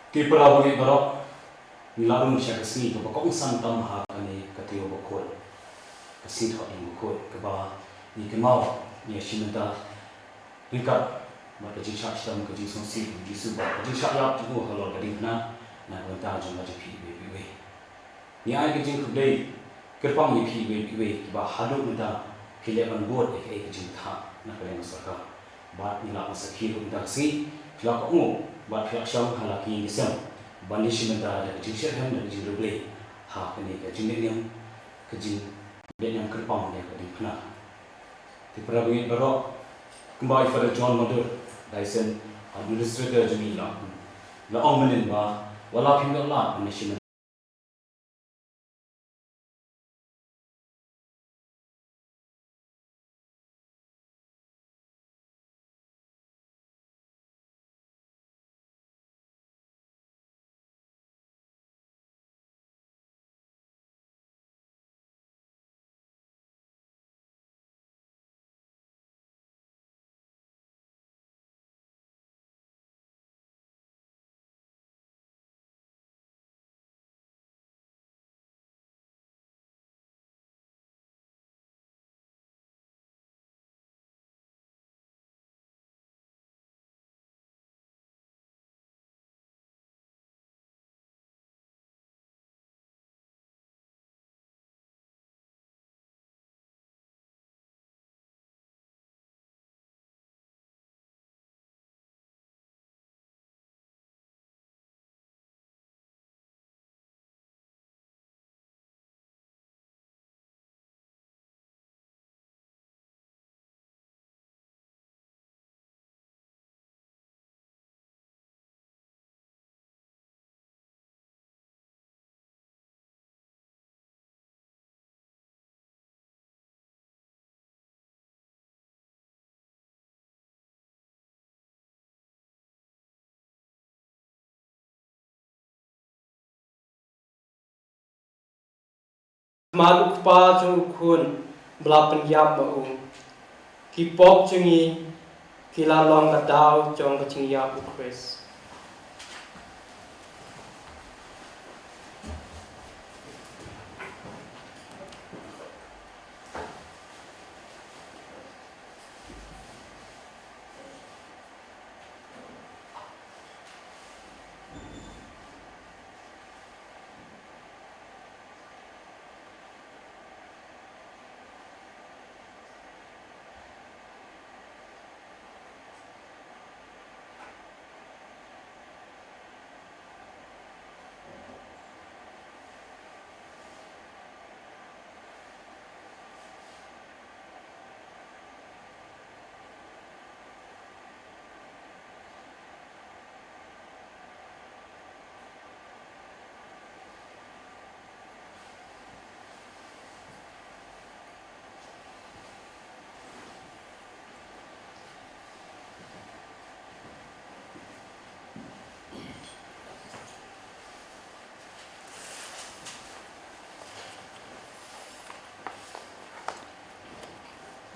Kipra bagi barok nilarum siya kasi ko bakong santam ha kani katiyo bakol kasi ho yung bakol kaba ni kemau ni simenta ringkat maka jisha sitam ka jisong si jisu ba jisha yap tu halor kading na na banta jong ba pi we ni ai ka jing kudai kerpang ni pi we ba halu menta pile ban bod ek jing tha na kale masaka ba ni la masaki ru da si fla ko ba fla sham halaki ni sam bani simenta da jisha ham da jing ruble ha kani ka jing ne ka jing yang kerpang ni kading na ti prabu barok kembali pada John Mother Dyson administrator Jamila la omenin ba wala pinggal la national Maluk pa jong kun belapen yap mau ki pop jungi ki la long ka dau jong ka ching yap Chris.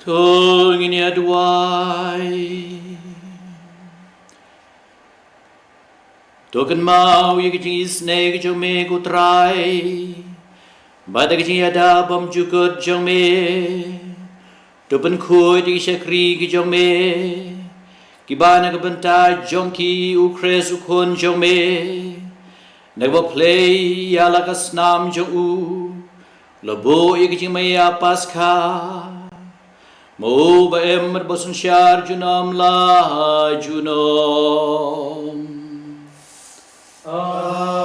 Tung ini aduai Token mau ye kicing isne kicing me kutrai Bada kicing ada bom jukut jong me Topen koi di syakri kicing me Kibana kebentar jong ki ukres ukun jong me Nagba play yala kasnam jong u Lebo ye kicing me apaska Mo ba emmer bosun syar junam la junom. Amen.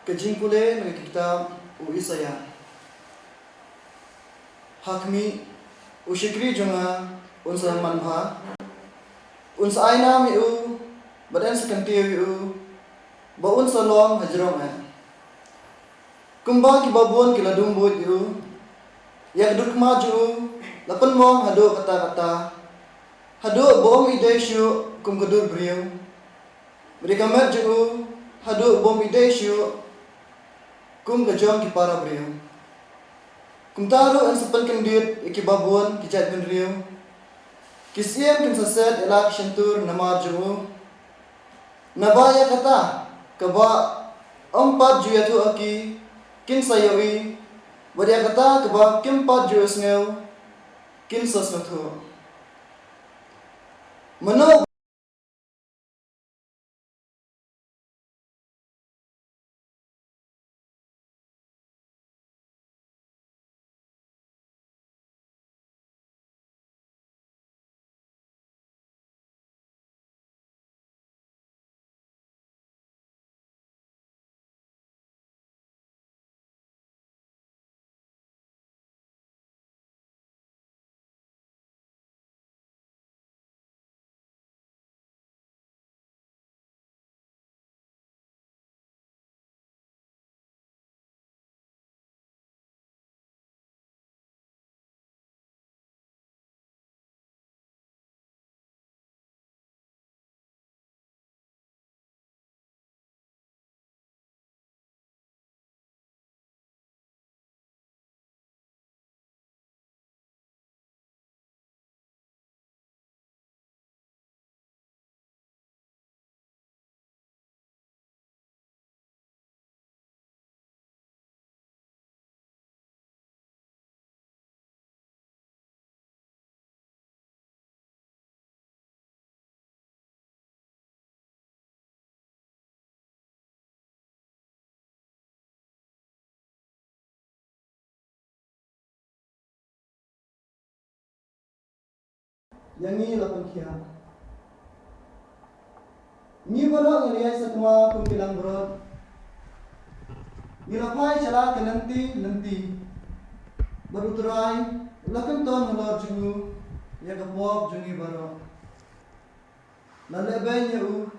Kajing pule nang kita Isaya hakmi ushikri jonga unsa manha unsa aina mi u badan sekanti u ba unsa long hajrom Kumba ki babon ki ladung buat yu. Ya keduk maju. Lapan mong hado kata-kata. Hado bom ide syu kum kedur beriu. Mereka met ju. Hado bom ide syu kum kejong ki para beriu. Kum taruh an sepan kendit iki babon ki jat beriu. Kisiam kum saset elak syentur namar ju. Nabaya kata kaba empat ju yatu aki kin sayoi. Wadia kata keba kimpat ju sneu kin sasnatu. Menok yang ni lapan kia. Ni borok yang lihat semua kumpilang borok. Ni lapai cala ke nanti. Beruturai, lakan ton halor jungu, ya kapop jungi borok. Lalai yu,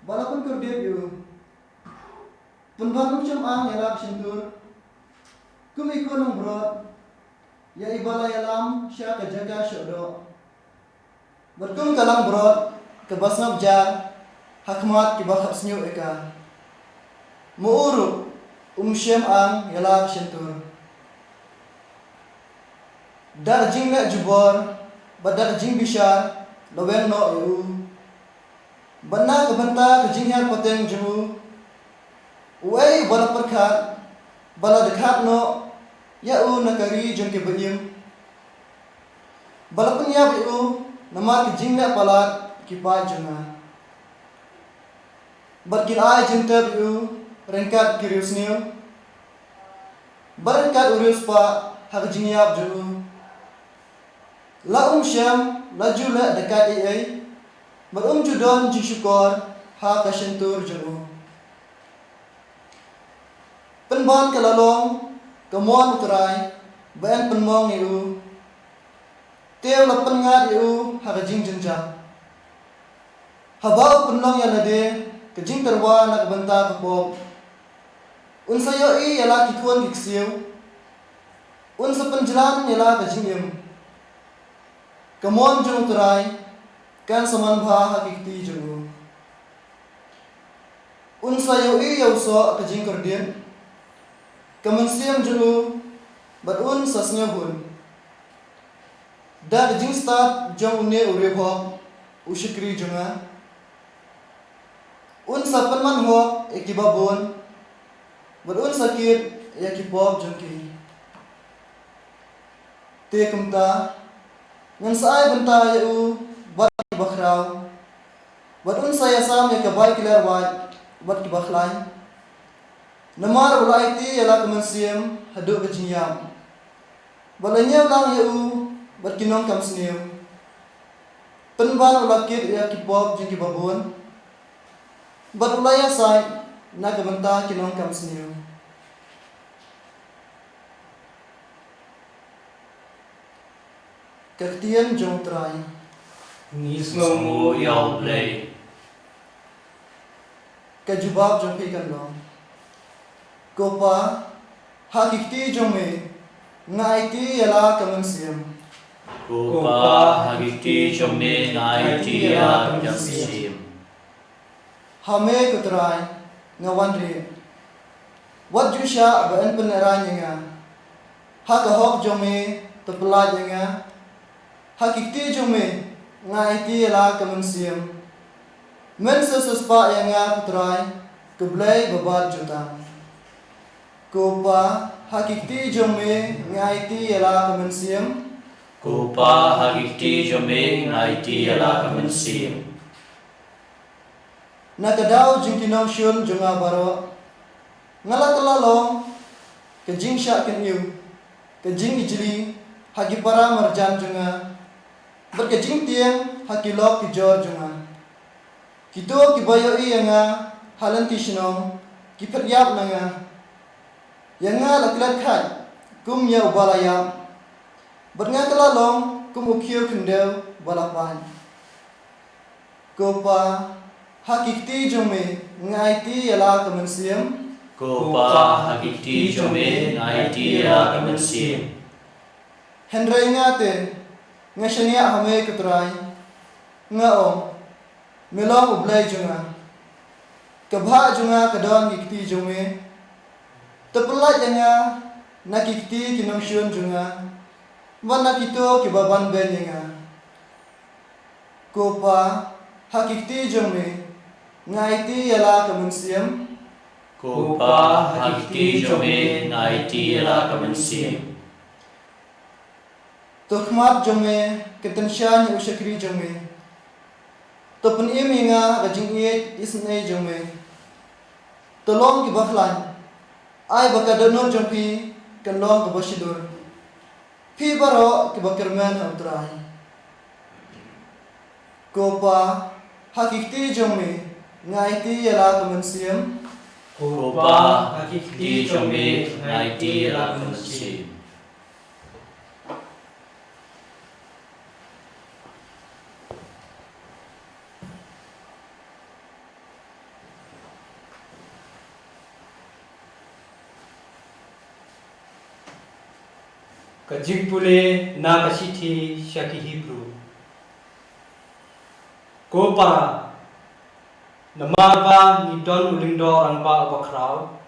balapun kerdip yu. Penban ucam ang yalak syentur. Kum ikut nang borok. Ya ibala yalam sya kejaga syodok. Bertung kalang berot ke basnab jar hakmat ki bakhap senyu eka. Muuru syem ang yalak syentur. Dar jing nak jubor badar jing bishar lowen no yu. Bana ke benta ke jing har poteng ju. Uai bala perkat bala dekat no ya u nakari jong ke beim. Bala penyab yu nama ki jingna palat ki pa junga. Barkin ai jintab yu rengkat ki riusniu. Barengkat urus pa hak jingyap ju. La syam laju la dekat ai. Bar judon ji syukur ha ka syentur ju. Penban kelalong kemon uterai ban penmong yu. Teo lapan ngat yu hakajing jenjang. Habau penlong yang nade kejing terwa nak benta kepop. Unsayo i yala kituan kiksiu. Unsa penjelan yala kejing im. Kemon jung terai kan saman bha hakikti jungu. Unsayo i yauso kejing kerdien. Kemensiam jungu berun sasnya bun. Da kejing start jong une urehok ushikri junga. Un sapan man hok ekibabon. Berun sakit yakipop jongki. Te kumta ngan saai benta yau bat bakrau. Berun saya sam yakabai kilar wat bat kibakhlai. Namar ulai ti yala kemensiam haduk kejing yam. Balanya lang yau berkinong kam seniu. Penban ulakit ya kipop jeng kibabon. Berulaya sai na kebenta kinong kam seniu. Kertian jong terai. Ni semua yau play. Kajubab jong pikan long. Kopa hakikti jome ngai ti yala kaman siam. Kupa hagiti jome ngai tia yang sim. Hame kutrai ngawan ri. Wat jusha ba en penera nyanga. Hakahok jome tepelaj nyanga. Hakikti jome ngai ti yala kaman siam. Men sesuspa yanga kutrai keblai babat jutang. Kopa hakikti jome ngai ti yala kaman siam. Kupa hagiti jome ngai tia kaman sim. Nakadaw jingkinaw syun junga baro. Ngalakalalo kajing sya kenyu. Kajing ijli hagi para marjan junga. Berkajing tiang hakilok kijor junga. Kito kibayo yanga halan tishnong kiperyap nanga. Yanga laklat khat kum ya ubalayam. Bernga kalalong kum ukyo kendew balapan. Kopa hakikti jome ngai ti yala kaman siam. Kupa hagiti jome ngai tia kaman sim. Henry ngate ngashania hame kutrai. Ngao melong ublay junga. Kabha junga kadon gikti jome. Tepelat yanga nakikti kinong syun junga. Wana kito kibaban ben yanga. Kopa hakikti jome ngai ti yala kaman siam. Kupa hagiti jome ngai tia kaman sim. Tokhmat jome ketensya ni usyakri jome. Topun yanga rajing iet isnei jome. Tolong kibahlan. Ai bakadonon jompi kanlong kabasidur. Pi baro kibakermen hamtrai. Kopa hakikti jome ngai ti yala kaman siam. Kupa hagiti jome ngai tia kaman sim. Kajing pule na kasithi syaki Hebrew. Kopa namaba ni don ulindo orang ba abakrau.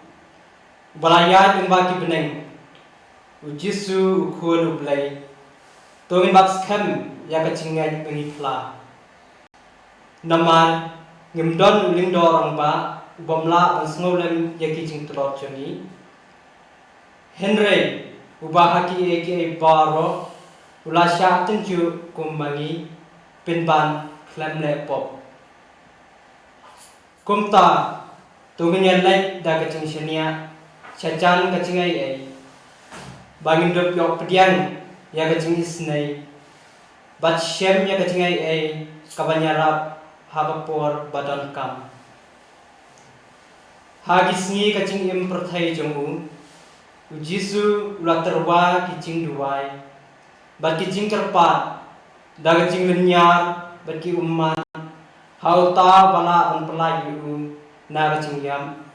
Balayat yang bagi beneng. Ujisu ukun ublay. Tongin baks kem ya kacingay bengi pla. Naman ngimdon ulindo orang ba ubamla ang sngolen ya kijing tulot joni. Henry ubahaki eke baro ula syakten ju kumbangi pinban klemle pop kumta tungin lek da kacing syania syajan kacing ai bangin dop yok pedian ya kacing isnai bat syem ya kacing ai kabanyarap habapor badan kam hagisngi kacing im perthai jongu Jisu ulah terwa kicing duai, bat kicing kerpat, dah kicing lenyar, bat ki uman, hauta bala an pelai yu, na kicing yam,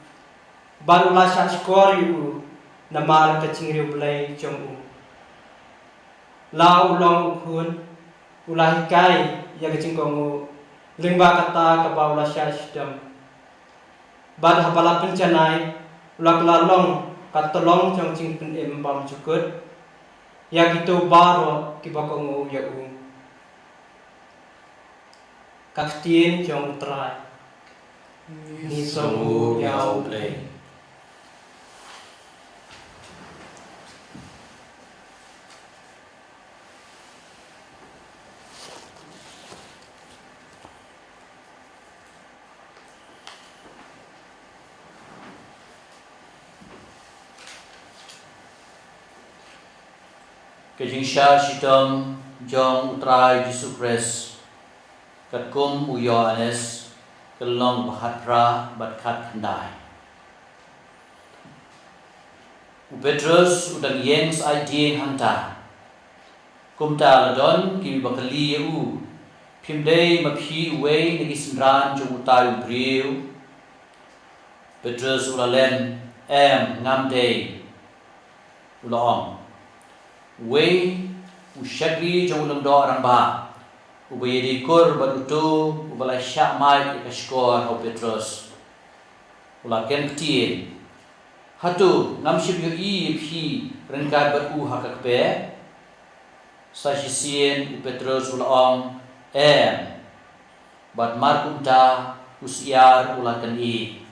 bat ulah syak skor yu, namar kicing riu belai jom lau ulong ukun, ulah hikai ya kicing kongu, lingba kata kaba ulah syak sedam, bat habala pencanai, ulah kelalong katolong jong cing pen bam cukut ya gitu baro kibakongu ya kaktin jong trai ni songu yau play Kajing sya shitam jong utrai Jesu Christ kat kum uyo anes kelong bahatra bat kat kendai. Petrus udang yengs idea hanta. Kum ta ladon ki bakali u pimdei maphi uwei nagi sendran jong utai ubriu. Petrus ulalen ngam day ulong we ushagri jong ulang do arang ba ubayedi kur badutu ubala syamai ikashkor ho Petrus ula kentien hatu ngam ship yo I phi rengkar batu hakakpe sa sisien Petrus ulong bat markunta usiar ulakan I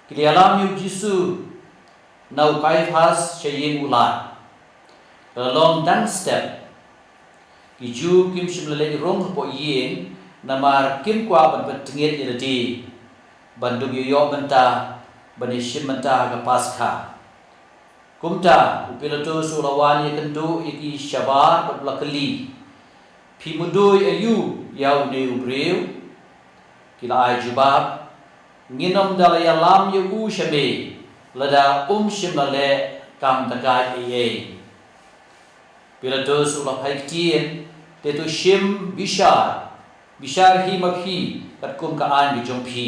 kili alam yu Jisu nau Kaifas shayin ulat long dan step Iju kim shimlele rong po yin namar kim kwa ban betengit irati bandung yo benta banishim benta ga paskha kumta upilato sulawan yakendu iki shabar batlakali pimudoi ayu yau ne ubreu kila ajubab nginom dalaya lam yu shabe lada shimlele kam takai ye pilato sulap haikien tetu shim bishar hi maphi katkum kaan di jongphi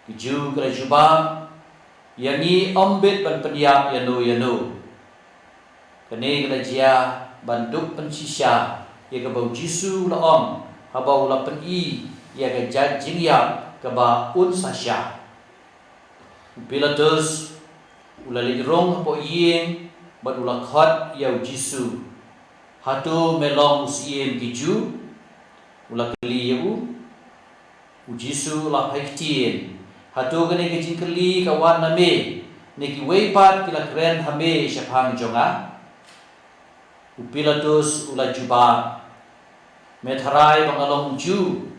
Iju kala jubab yangi ombet ban pediap yano kene kala jia banduk pensisya ya ka bau Jisu la om habau la peni ya ka jajing ya ka ba un sasya Pilatus ulali rong po yeng bat ula khot ya Jisu hatu melong usien kiju ula keli yu Jisu la haitien hatu kene kejing keli kawan name neki weipat kila kren hame syapang jonga Pilatus ula jubab metharai bangalong ju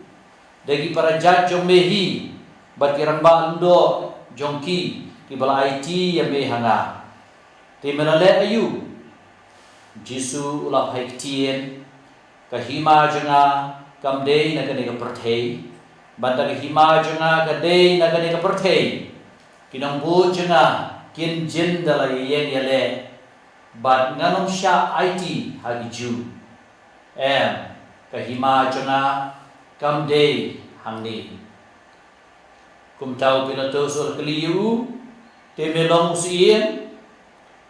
dagi para jaj jong mehi bat kirang ba ando jongki kibala IT ya me hanga timelale ayu Jisu ula haitien kahima jonga kamdei na kene ka perthei banda kahima jonga kadei na kene ka perthei kinang bu jonga kin jin dala yeng yale bat nganom sha IT hagiju kahima jonga kamdei hangni kumtau Pilatus ul keliu temelong usien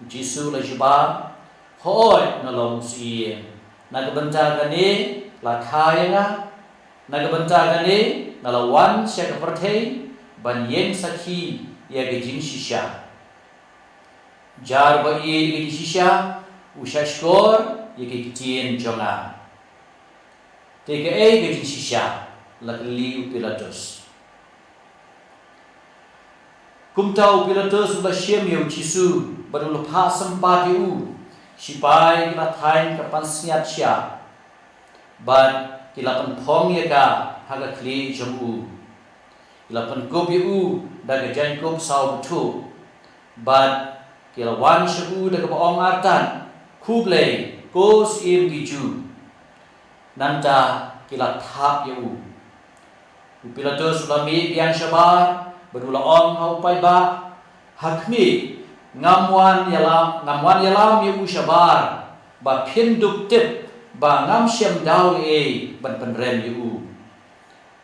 Jisu la jubab hoi nalong usien nagabenta gani la khayanga nagabenta gani nalawan sya kaperthei ban yeng sakhi ya gejing shisha jar ba ye gejing shisha ushashkor ye gejing jonga teke gejing shisha la keliu Pilatus kumtau Pilatus ba shem yo Jisu badul pha sampati u sipai kila thain kapan siat sya ban kila pen phong ya ga haga kli jomu kila pen gob u daga jan gob sau tu ban kila wan shu daga ong artan kuble kos im giju nanta kila thap u Pilatus ulami bian syabar badula ong hau pai ba hakmi ngamwan yalam yu syabar ba phinduk tip ba ngam syam dau ban penrem yu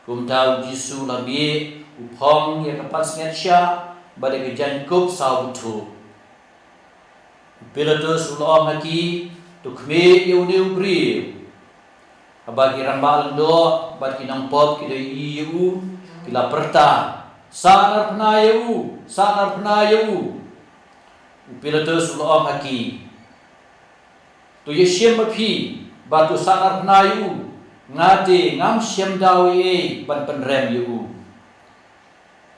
kumtau Jisu labi uphong ya kapan snget sya ba de jan kup sau tu Pilatus ulom haki tukme yu ne ubri abagi rambal do ba kinang pop kide yu kila perta sanar pnayu Pilatus ulom haki tu yeshem mapi batu sanar pnayu ngate ngam syam dawi ban penrem yu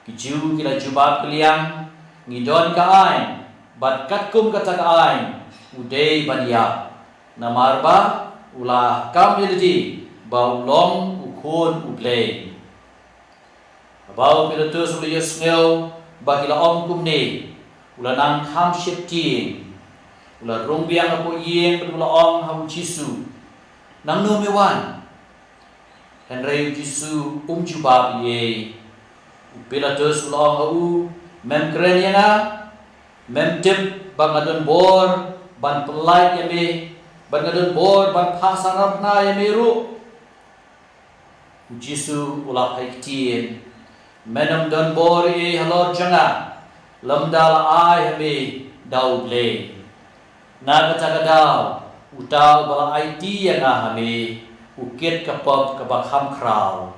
kiju kila jubab keliang ngidon ka ain bat katkum kata ka ain udei ban ya namarba ula kam yedi bau long ukun uplay bau Pilatus uli yesngel bakila om kumne ula nang kham shepti ula rong biang apo yeng ula ong hau Jisu nang no mewan henry Jisu jubab ye Pilatus ula ong hau mem kren yana mem tip bangadon bor ban pelai yame bangadon bor ban pasarap na yame ru Jisu ula haiktin menam don bor ye halor janga lamdal ai hame dau ble na kacakadau utau bala IT yang hame ukit kapop kabakam krau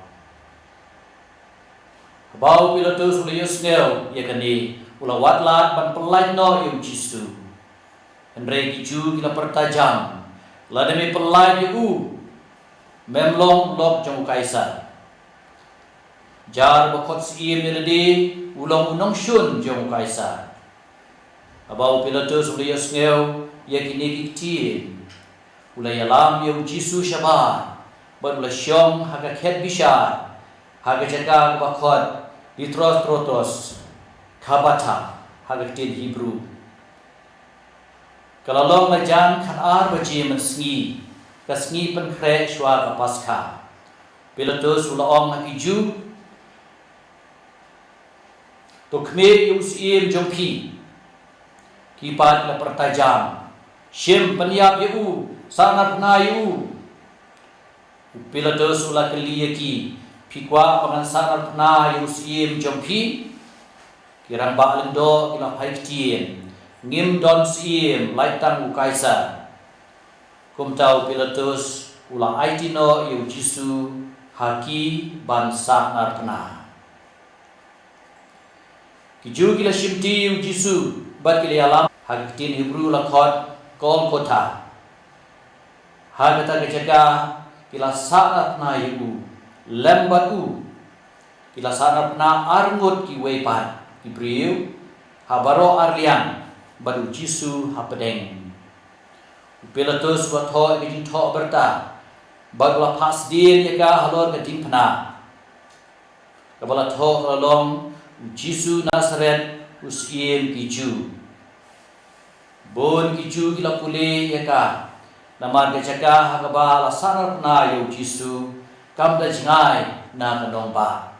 bau pilatus ulius neu yakani ulawat lat ban pelai no yung jisu Henry kiju kila pertajam lademi pelai yu memlong lok jong kaisar jar bakot si melodi ulong unong shun jong kaisar abau pilatus ulius neu yakini kitin ulay alam yung jisu shabar ban ulay syong haga khet bishar haga jaga bakot litros trotos kabata haga tin Hebrew kalau long majan kan ar baji mensengi kasngi pen kre shwa ka paskha pilatus ulaong hakiju to khme usim jompi kipat la pertajam shem panyap yu sangat na yu pilatus ula keliyaki pikwa pangan sangat na yu usim jompi kirang ba lendo ila haitien ngim don sim laitang kaisar kumtau pilatus ula aitino yu jisu haki bansa narpna kiju kila shimti yu jisu bat kila alam hakitin Hebrew lakhot kol kota hagata kejaga kila sanarpna yu lembat u kila sanarpna arngut ki wepan Hebrew habaro arlian badu jisu hapedeng pilatus watho gidin tho berta bagla pas din yaka halor gadin phana kabala tho long jisu nasaret usim kiju bon kiju kila kule yaka namar kejaka hagaba la sanarpna yu jisu kamda jingai na kanong ba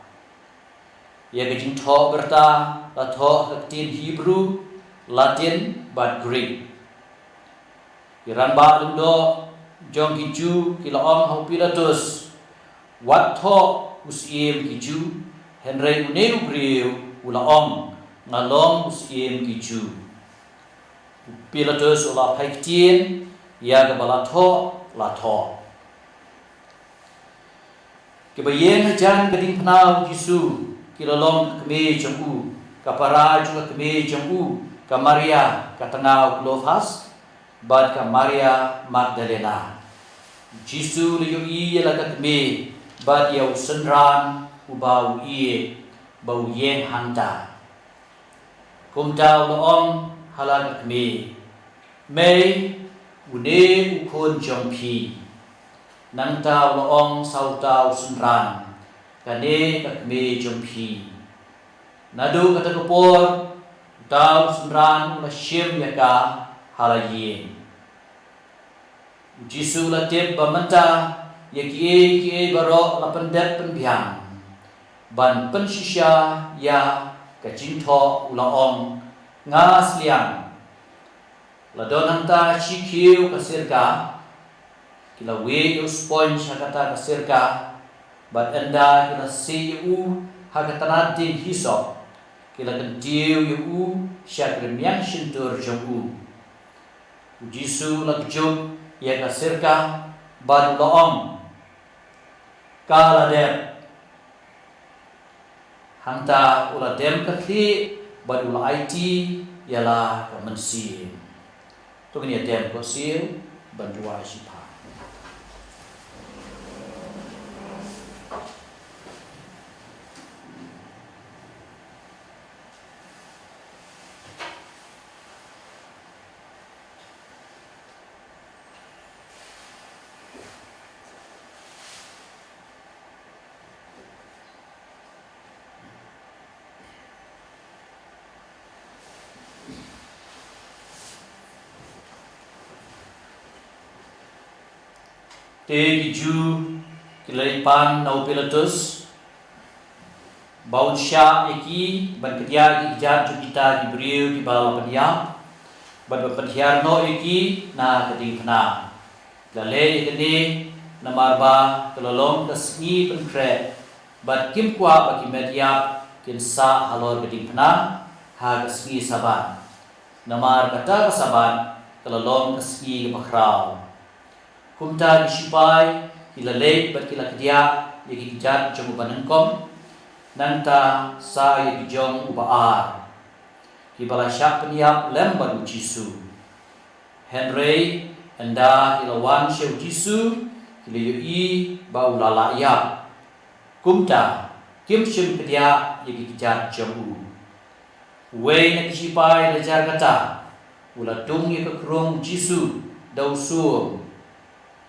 ya gidin tho berta la tho gadin Hebrew Latin but Greek. Iran ba lundo jong kiju kila om hau pilatus wat tho usim kiju Henry uneu briu ula om ngalong usim kiju pilatus ula phaitien ya gabala tho la tho kebayeng jan gading pnau jisu kila long kme jong kapara juga kme jong ka Maria katengau Clopas bad ka Maria Magdalena Jisu liyo iye laga kme bad yaw senran ubau iye bau yeng hanta kumtau loong halaga kme may une ukon jongpi nangtau loong sautau senran kane kakme jongpi nadu kata kupor tau senran la shim yaka halayin Jisu la tip bamanta yaki baro la pendet penbiang ban pensisya ya kacintho ulaong ngas liang la donanta chikiu kasirka kila we sponge hakata kasirka bat enda kila siu hakatanatin hisop kila kentiu yu syakrimiang shintur jongu Jisu la jum ya kasirka ban loong kala dem hangta ula dem kathi ban ula IT yala ka mensi to ni dem ko sil ban dua sipa te kiju kilaipan nau pilatus baun sya eki ban ketia ijat kita dibriu di bawah peniam ban penhiar no eki na keding pena gale ikene namarba kelolong kesni penkre ban kim kwa bagi media kinsa halor keding pena ha kasgi saban namar kata saban kalalom kasgi bakrau kumta disipai kilalek bat kilakdia yagi jat jong banengkom nanta sa yagi jong ubaar kibala syak peniap lemban Jisu Henry anda ilawan syau Jisu kilayui bau lala ya kumta kim sim kedia yagi kijat jong wei nak sipai lejar kata ula tung ye kekrung Jisu dau suam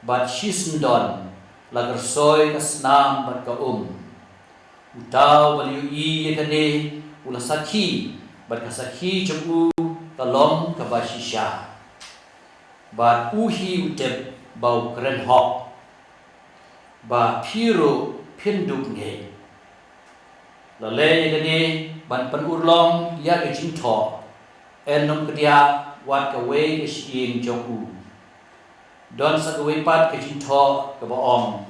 bat shisndon lagar soy kasnam bat ka utau baliui ye kane ula sakhi bat kasakhi jong kalom kabashisha bat uhi utep bau keren hok ba piro pinduk nge lale yagane ban penurlong ya ke jingtho enom kedia wat ka we ke shin jong don sa ka we pat ke jingtho ka baom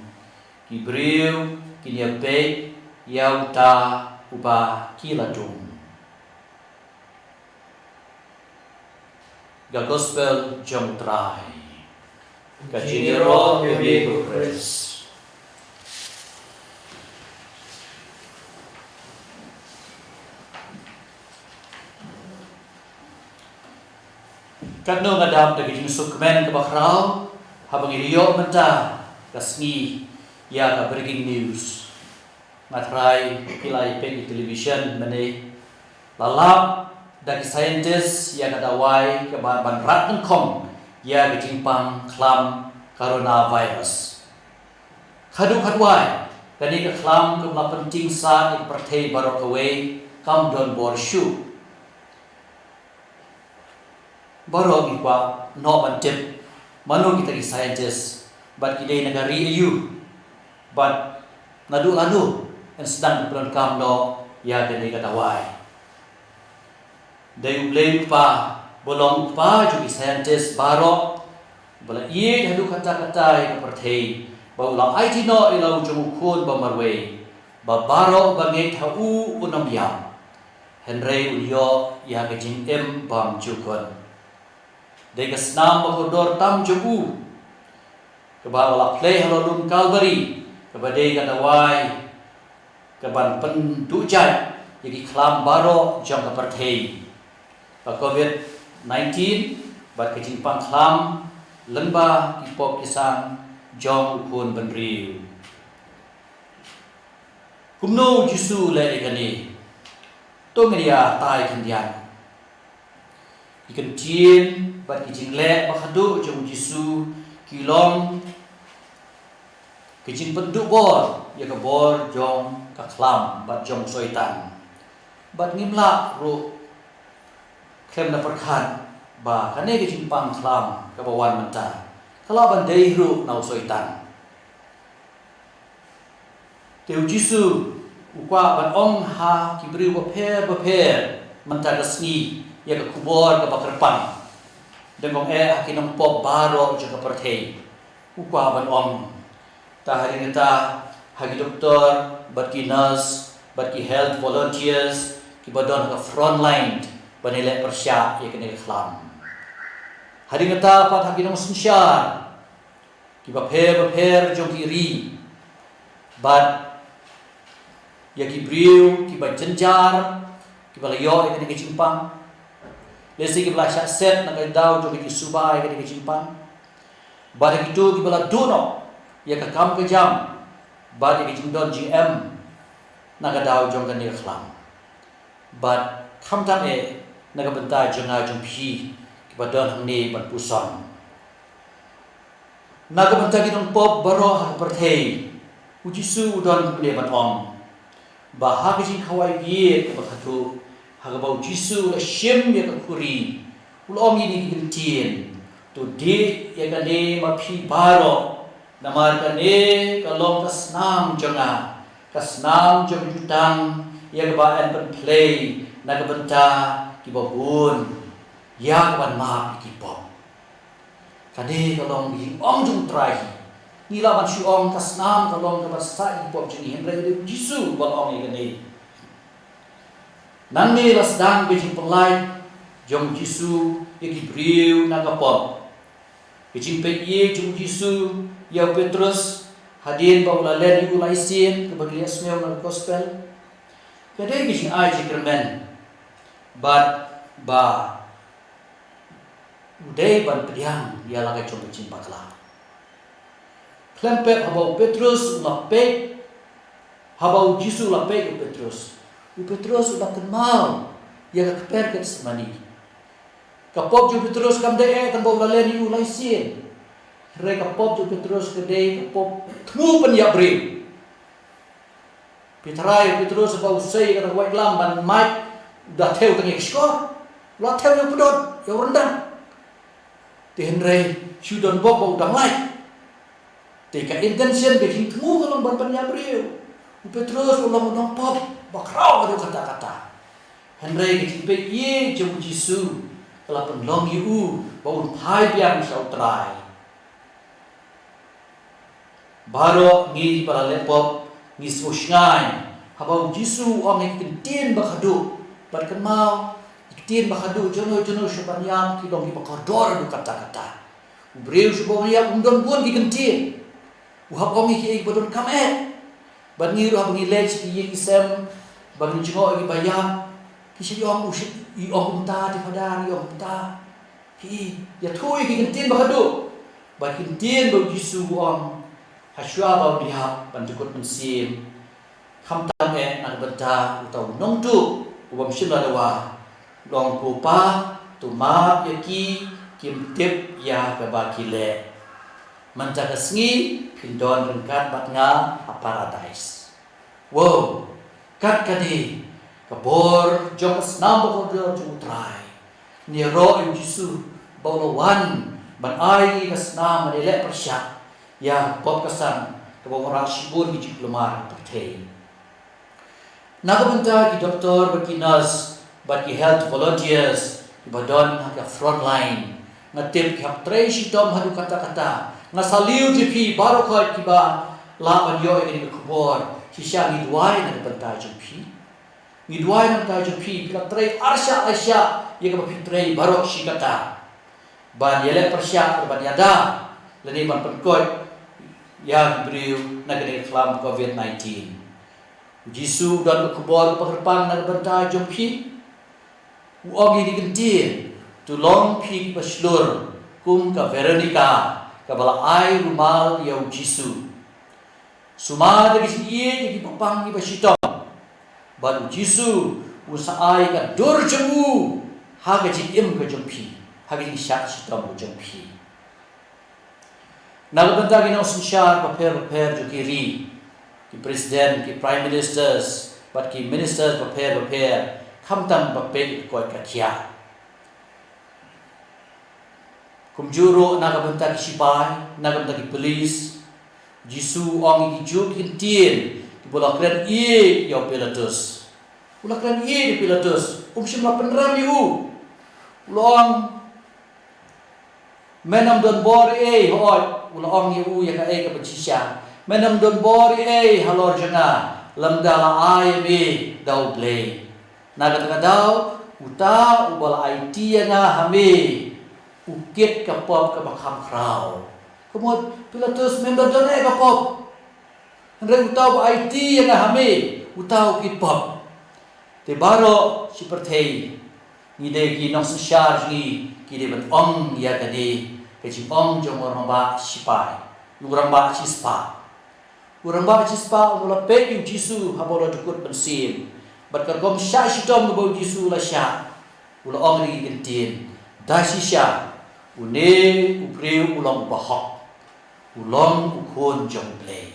ki breu ki nya pe yau ta uba kilatung ga gospel jong trai ka jinero be ko Christ kadno ngadam de jing sukmen ke bakrau habang iriyo menta kasni ya ka breaking news matrai pilai pe television mane lalap dari scientist yang ada wai ke ban ratn kom ya ke jimpang klam coronavirus khadu khadwai kani ke klam ke penting sa in perthei barokawe kam don bor shu Baru kita no bantip manu kita di scientist but kita negari ayu but ngadu and sedang belum kam no ya dene kata wai dai blame pa bolong pa juga scientist baro bala ie hadu kata-kata yang perthei ba ulang IT no ilau jumu khun ba marwe ba baro ba nge thau unam ya Henry ulio ya ke jing em bam jukon Dega senam bakodor tam jobu keba wala play halolum Calvary keba dega dawai keban pendujat yagi klam baro jong kaperthei ba COVID-19 ba kejimpang klam lemba ipop kisang jong ukun benriu kumno Jisu le egani to media tai kendian ikan cien bat kijing le bakhadu jong Jisu kilong kijing penduk bor ya ka bor jong ka klam bat jong soitan bat ngimla ru kem na perkhan ba kane kijing pang klam ka bawan menta kala ban dei ru nau soitan teu Jisu ukwa ban ong ha kibri ba pher menta kasni ya ka kubor ka bakrpan dengong akinong pop baro juga perthei ukwa ban om ta hari ngata hagi doktor barki nurse barki health volunteers ki badon ka front line banile persya ya kene khlam hari ngata pat hagi nong sunsyar ki ba pher jong kiri bat ya ki briu ki ba jenjar ki ba yo ya kene jimpang Lesi ki belasyak set nak daw jo ki subai ki jimpang. Bada gitu ki bela dono ya ka kam ke jam. Bada ki jindon GM nak daw jo kan ni khlam. Bad kham tam nak benta jonga jong phi ki badon hang ni ban puson. Nak benta ki dong pop baro ha perthei. Ujisu udon le ban om. Ba ha ki jing khawai ye ka bakhatu Hagabau Jisu asyim ya kakuri ulom ini gentien tu di ya kane mapi baro namar kane kalom kasnam jonga kasnam jong jutang ya kebaan pen play na kebenta kibabun ya kaban ma kipop kane kalom gi om jong trai nila man syu om kasnam kalom kabasa kipop jeni Henry Jisu bal om ya kane Nang ni lasdang kejing penglai jong Jisu yaki beriu nagapop. Kejing pek ye jong Jisu ya Petrus hadin ba ulalen yu laisin kebagi asmeu na gospel. Kadai kejing ai jikermen bat ba udai ban pediang ya lagai jong kejing bakla. Klempet habau Petrus lapek habau Jisu lapek Petrus. Petrus udah kenal ya keper ke semani. Kapop ju Petrus kam dee kan bau lalen yu laisin. Re kapop ju Petrus ke dee kapop temu pen ya bring. Pitrai Petrus bau sei kata wai lam ban mai dah teu tengik skor. Lah teu yang pedot yang rendang. Tihen re sudon bok bau dang lai. Tika intention ke temu kalau ban pen ya bring. Petrus ulang ulang pop bakrau ada kata-kata. Henry ketimpe ye jemu Jisu kalau penlong yu bau pai biang sau trai. Baru ngi para lepop ngi smusngai habau Jisu orang ikin bakadu bat kenal ikin bakadu jono sepanyam kidong ki bakador ada kata-kata. Ubreu sebawanya undon pun dikentin. Uhap orang iki bodon kamet. Ban ngi ruha bangi lej ki isem ban jengok ki bayam ki yom usit yom ta di padar yom ta ki ya thui ki kentin bakadu ba kentin ba Jisu om haswa ba lihat ban tukut mensim kham tam nak benta utau nong tu ubam shimla dawa long kupa tu ma ya ki kim tip ya ba ki le menjaga sengi pindon rengkat batnga paradise. Wow, kat kadi kabor jokas nambo ko jo try. Ni ro yu Jisu bawlawan ban ai kasna madele persya ya pop kesan kabo orang sibun di diplomar pertei. Nagabenta ki doktor baki nurse baki health volunteers badon ha front line ngatip ki hak trai sitom hadu kata-kata ngasaliu jipi baru kau kiba laban yo ini kubur sisa ngidwai na bentai jipi ngidwai na bentai jipi bila tray arsya ya kaba tray baru si kata ban yele persya ban yada leni ban penkot ya beriu na kene kelam COVID-19 Jisu dan kubur pekerpang na bentai jipi uogi digentin tulong pi paslur kum ka Veronica kabala ai rumal yau Jisu suma dari iye di papang di basitom baru Jisu usa ai ka dor jemu ha ga ji im ka jempi ha ga ji syak sitom ka jempi nal benta gina usinsyar paper jo kiri ki presiden ki prime ministers but ki ministers paper khamtam paper ko ka kia kumjuro nagabenta ki sipai nagabenta ki polis Jisu ong ki juk intien ki bolakran ye yo Pilatus bolakran ye di Pilatus simla penram yu long menam don bor hoi ulong yu ya ka ka bachisya menam don bor halor janga lamdala ai me dau play nagat dau uta ubal IT nga hame ukit kapop ka bakham krau kemudian Pilatus member done kapop andre utau IT yang hame utau kit pop te baro si perthei ni de ki nong syar ni ki de ban ong ya kadi ke chi ong jong orang ba sipai urang ba cispa ula pe yu Jisu habolo dukut bensin bakar gom sya sidom bo Jisu la sya ula ong ri gentin da si sya une upreu ulang bahak ulang ukon jong play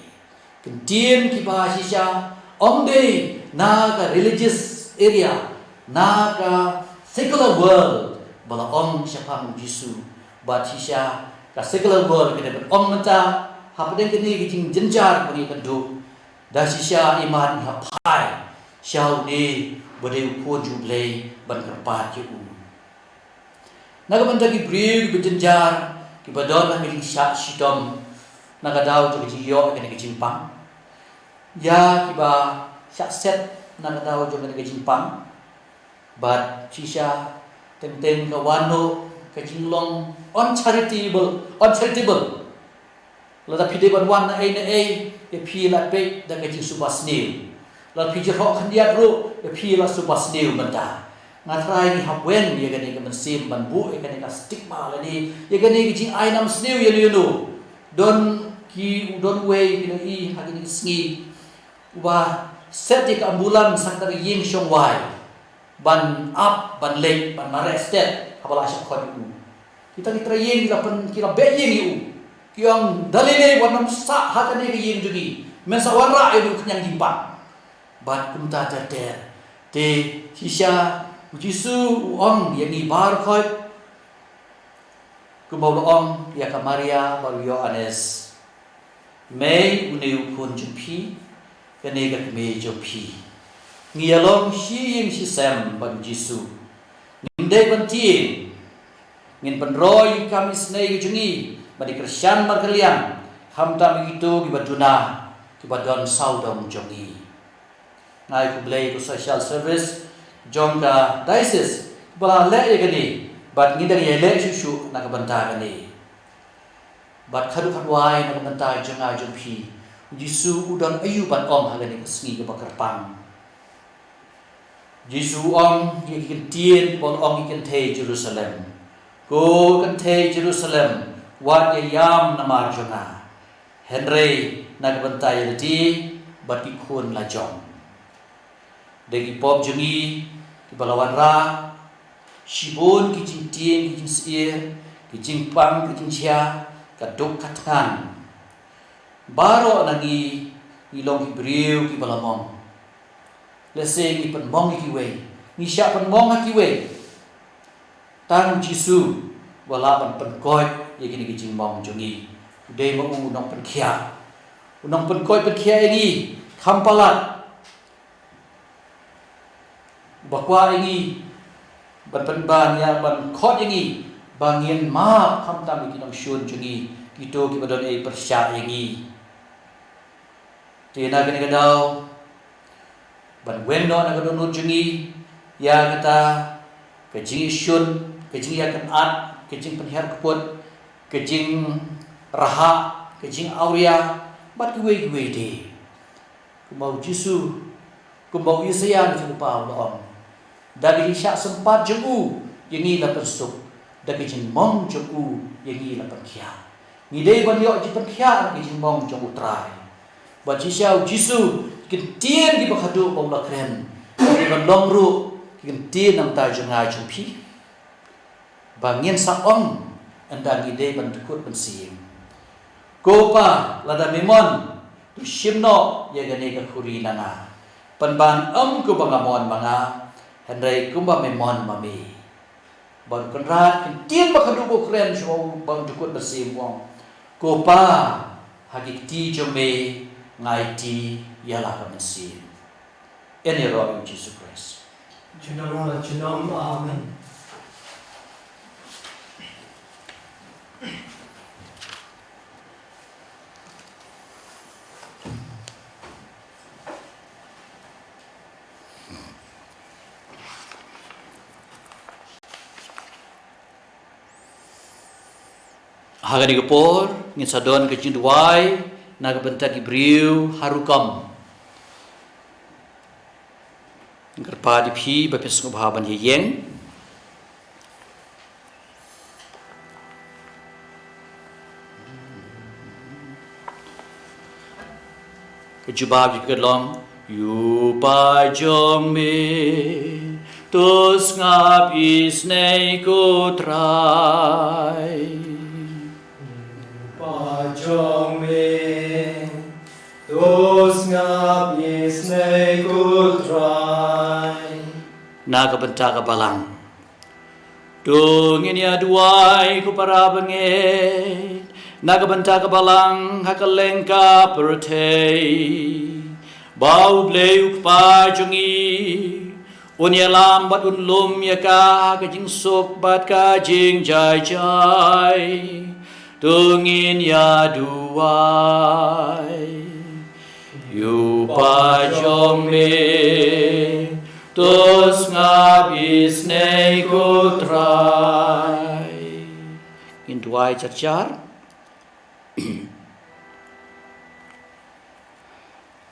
kentin ki bahasisya omde naga religious area naga secular world bala om siapa Jisu bahasisya ka secular world kita om mata hapden kini kiting jenjar bagi kedu dasisya iman hapai syau ni bode ukon jong play ban kerpat yu naga ki brig bejenjar ki badon na miling syak sidom naga daw jo ki yo kene ki jimpang ya ki ba syak set naga daw jo kene ki jimpang but Chisha tem kawano kajinglong uncharitable la pide ban wan na e pi la pe da kajing subas new la pi jero khandiat ru pi la subas new benda ngatrai ni hapwen ye gani ka sim ban bu ye gani ka stigma la ni ye gani ki ai nam snew ye nu don way ki i hagini sngi wa set ik ambulan sakar ying shong wai ban up ban late ban arrested habala syak khod u kita ni traying kita be ying u yang dalile wanam sa hakane ki ying jugi men sa wanra itu kenyang jimpan ban kumta ter te hisya Jisu ong yang ibar khoi kumbau ong ya ka Maria baru Yohanes May uneu pun jumpi kene ga me jumpi ngialong shi sam ban Jisu ngindai ban ti ngin ban roy kami snei jungi badi Kristen markalian hamta begitu ki baduna ki badon saudom jongi ngai ku blai ku social service jongka diocese bala le gani bat ngidar ye le shushu na ka banta gani bat khadu khadwai na ka banta janga jumpi Jisu udon ayu ban om hagani kasni ka bakarpang Jisu om ye kin tien bon om kin the Jerusalem ko kan the Jerusalem wat ye yam namar janga Henry na ka banta ye ti bat ki khun la jong degi pop jungi ki balawan ra shibon ki jing tien ki jing sier ki jing pang ki jing chia ka dok kathan baro nangi ilong ki briu ki balamong lese ki pen mong ki we ni sya pen mong ki we tang Jisu wala pen koi ye ki jing mong jungi de mo unong pen khia unong pen koi pen khia ni khampalat bakwa ini ban ya ban khot ini bangin ma kham tam ki nang shun jungi kito ki badon e persya ini tina gani gadau ban wendo na gadon jungi ya kata kejing shun kejing ya kan at kejing penher keput kejing raha kejing auria bat kuwe de kumau Jisu kumau Yesaya ni lupa Allah dari syak sempat jemu yang ni la persuk dari jin mong jemu yang ni la perkia ni dei ban yo ji perkia ni jin mong jemu trai ba ji xiao Jisu kin tien di bakhadu bau la kren ni ban long ru kin tien nam ta janga jumpi ba ngien sa ong anda ni dei ban tukut ban sim ko pa la da memon tu shimno ye gane ka khuri nana pan ban ko bangamon manga Henry kumba memon mami ban konrat tien bakhadu bo kren so bang dukut besim wong ko pa hagiti jome ngai ti yala ka mesim ene ro Jesus Christ Junom amen. Hagani gepor ngin sadon ke jindwai naga benta ki briu harukam ngerpa di phi ba pesung bhaban ye yeng ke jubab di kedlong yu pa jong me tos ngap isnei ko trai Pajong me dos ngap isnei kutrai naga benta ka balang dungin ya duai ku para benget naga benta ka balang hakalengka pertei bau bleu pa jungi unya lambat unlum ya ka jing sok bat ka jing jai jai dungin ya duai yu pa jong me tos ngabis nei kutrai. In duai car.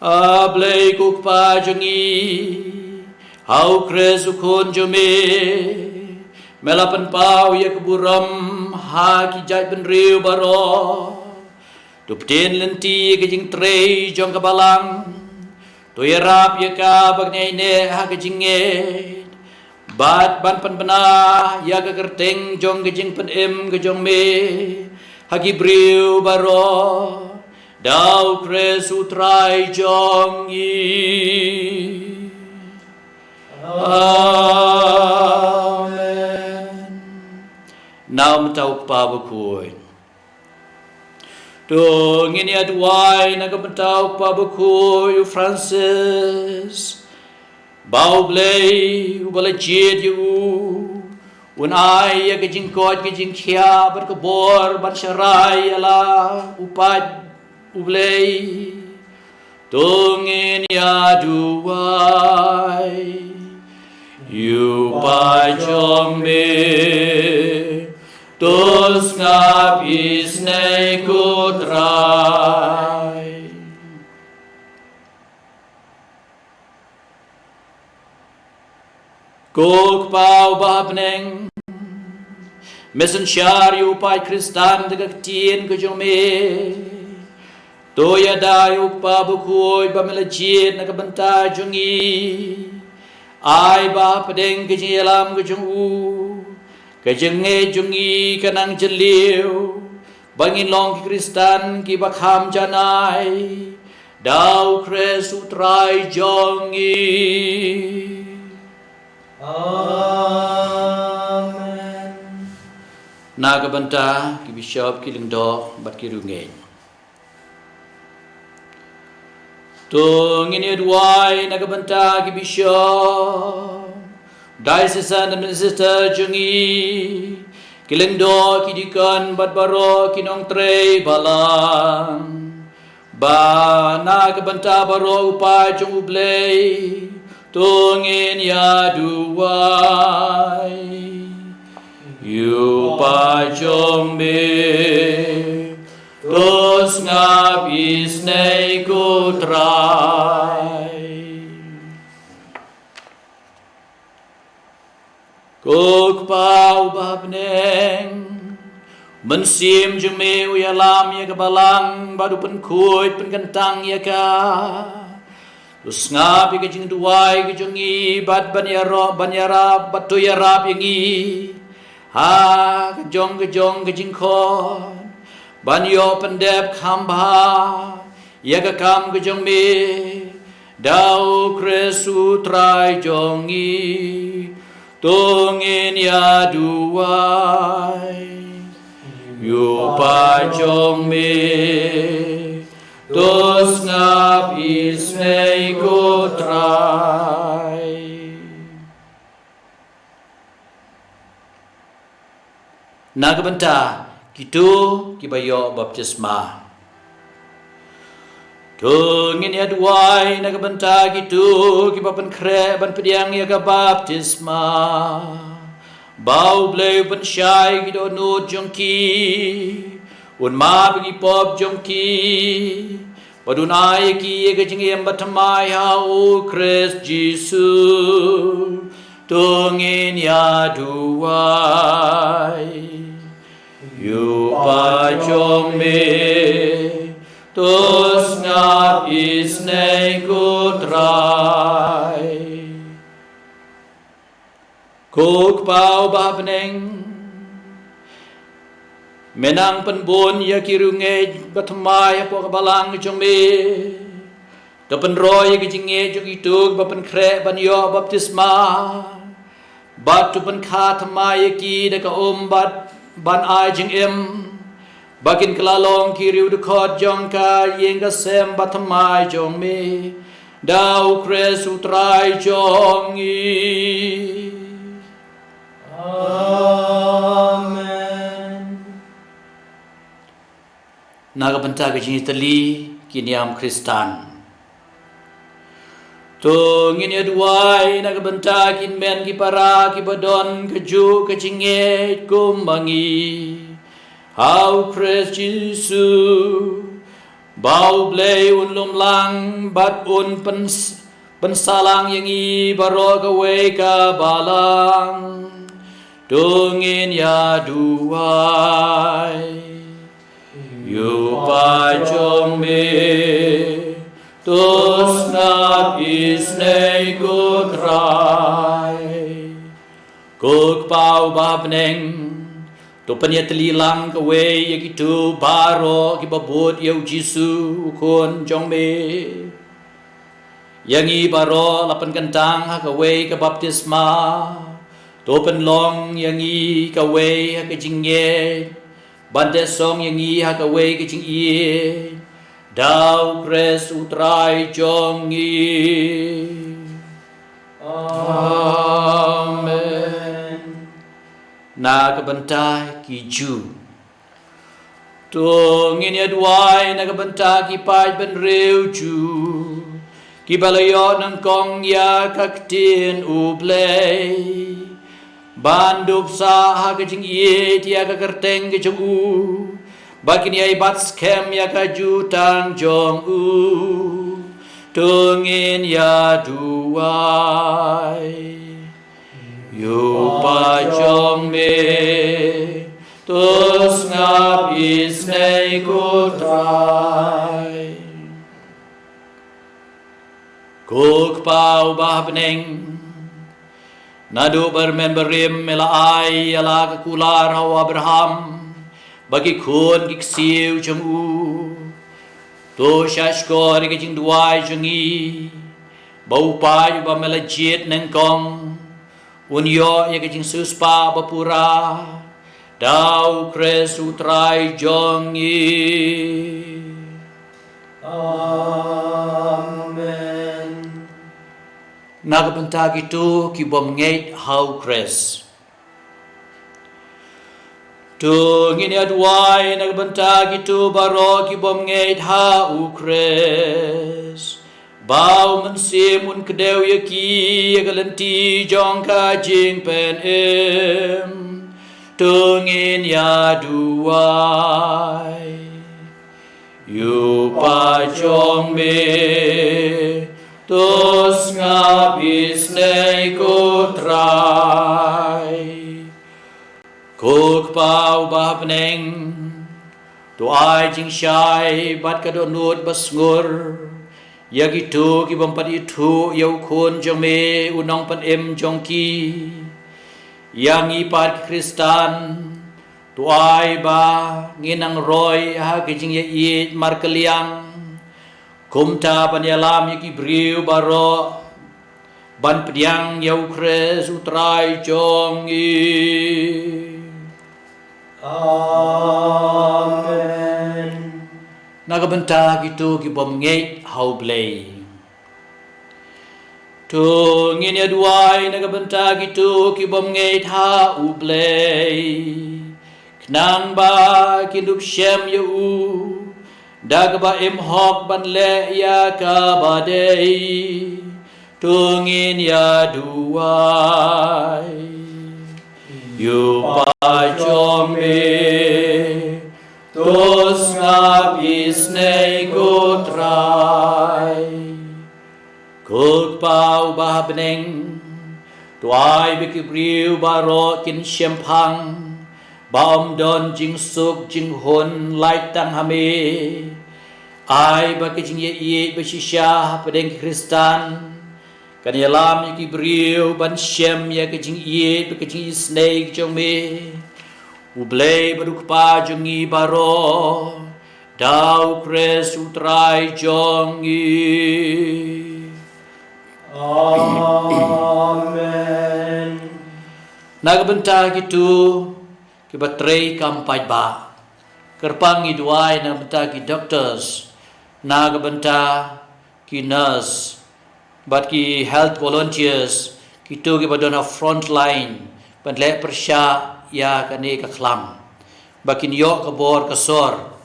Ablay kukpa jangi, hau kresu konjome, melapan pau ya keburam, haki jai benriu baro, tupten lenti kejing trei jong kabalang, toyarap ya ka bagnai ne hakajinget, bat ban pan bena ya kekerteng jong kejing penem kejong me, haki briu baro. Dau kresu trai jong yi. Amen. Nam tau pa bakui. Tu ngini aduai na kapentau pa bakui Francis. Bau blay ubala jid yu. Unai ya kejing kot kejing kia berkebor ban syarai ala upad ublay tungin ya duai yu pa jong me tos ngabis nei kutrai kok pau babneng mesen syar yu pa kristan degak tien ke jong me Toya dayuk pa bukoi ba melajit na kabanta jungi ai ba pedeng kejelam kejungu kejenge jungi kanang jeliu bangin long ki kristan ki bakham janai dau kresu trai jongi. Amen. Na kabanta ki bishop ki lingdo bat ki rungeng Tungin eduai nakabanta ki bishop diocesan administrator jungi kilendo kidikan batbaro kinong trei balang ba nakabanta baro upa jung ublay tungin ya duai yu pa jong me tos ngabis nei kutrai kuk pau babneng mensim jume uyalam ya kebalang badu penkuit penkentang ya ka tos ngabi kejing duai kejongi bat banyarap batu yarap yangi ha kejong kejing kon Banyo pendep khamba yaga kam kejong me dau kresu trai jongi tungin ya duai yu pa jong me tos ngap is nei kutrai nagabanta Kitu kibayo baptisma. Tungin ya duai nagabanta kitu kipapan kre ban pediang ya ka baptisma. Bau blay ban syai kido nut jongki. Un ma bagi pop jongki. Padunai ki ya kejing yang batamai hau Christ Jesus. Tungin ya duai. Yu pa jong me tos ngap is nei kutrai kuk pau babneng menang penbon ya kirunge batmai po kabalang jong me Dapan roy kejinge jong itu bapan kre ban yo baptisma bat tupan khatmai ki deka umbat ban ai jing bakin kelalong kiri udukot jong ka yenga sem batamai jong me dau kres utrai jong i Amen. Naga benta ke jini tali kiniam Kristan Tungin ya duai na kabenta kin men ki para ki badon keju kecingit kumbangi. How Christ Jesus bau blay unlum lang bat un pensalang yang i baro kawe ka balang. Tungin ya duai yu pa chong me tos ngap isnei kutrai kuk pau babneng to panyatli lang kawe yakitu baro kibabot yaw Jisu kon jong me yangi baro lapan kantang hakawe ka baptisma to penlong yangi kawe hakajingye bante song yangi hakawe kajingye Dau Kres utrai jongi. Amen. Na kabantai ki ju. Tungin ya duai na kabantai ki pai ben reu ju. Ki balayo ng kong ya kaktin ublay. Bandup sa hakajing iye tiya kakarteng kajong u. Bakin ya ibat skem ya kajutang jong u tungin ya duai yu pa jong me tos ngap isnei kutrai kuk pau bahbeneng nadu bermemberim melai ala kekular hawa Abraham bagi kun kiksiu jong u to shashkor ke jing duai jongi bau pa yu ba melajit neng kong unyo ya ke jing suspa bapura dau Kres utrai jongi. Amen. Nagabanta gitu ki bom ngait hau Kres Tungin ya duai nagbanta gitu baro ki bom ngait ha ukres bau mensimun kedew ya ki ya galenti jong ka jing pen tungin ya duai yu pa jong me tos ngabis nei kutrai kuk pau bahbeneng tuai jing syai bat kadonut basngur ya gitu ki bampat itu yau kun jong me unong pan jong ki yang ipat Kristan tuai ba nginang roy ha kijing ya it markeliang kumta pan yalam ya ki briu baro ban pediang yau Kres utrai jong i. Amen. Nagabanta gitu ki bom ngait hau blay. Tungin ya duai nagabanta gitu ki bom ngait ha u blay. Knang ba kindup syem ya u dagba hok ban le ya ka badai. Tungin ya duai yu pa jong me tos ngabis nei kutrai kuk pau bahbeneng tuai bikibriu baro kin syempang baum don jing suk jing hun lai tang hame ai baki jing ye besisya pedeng Kristan kan yalam yaki briu ban syem ya kejing iye kejing snake jong me ublay baduk pa jong i baro dau Kres utrai jong i. Amen. Nagbenta gitu kibatrei kampai ba kerpang i duai nagbenta ki doctors nagbenta ki nurse but ki health volunteers kitu ki badona front line pandle persya ya kane ka khlam bakin yo ka bor ka sor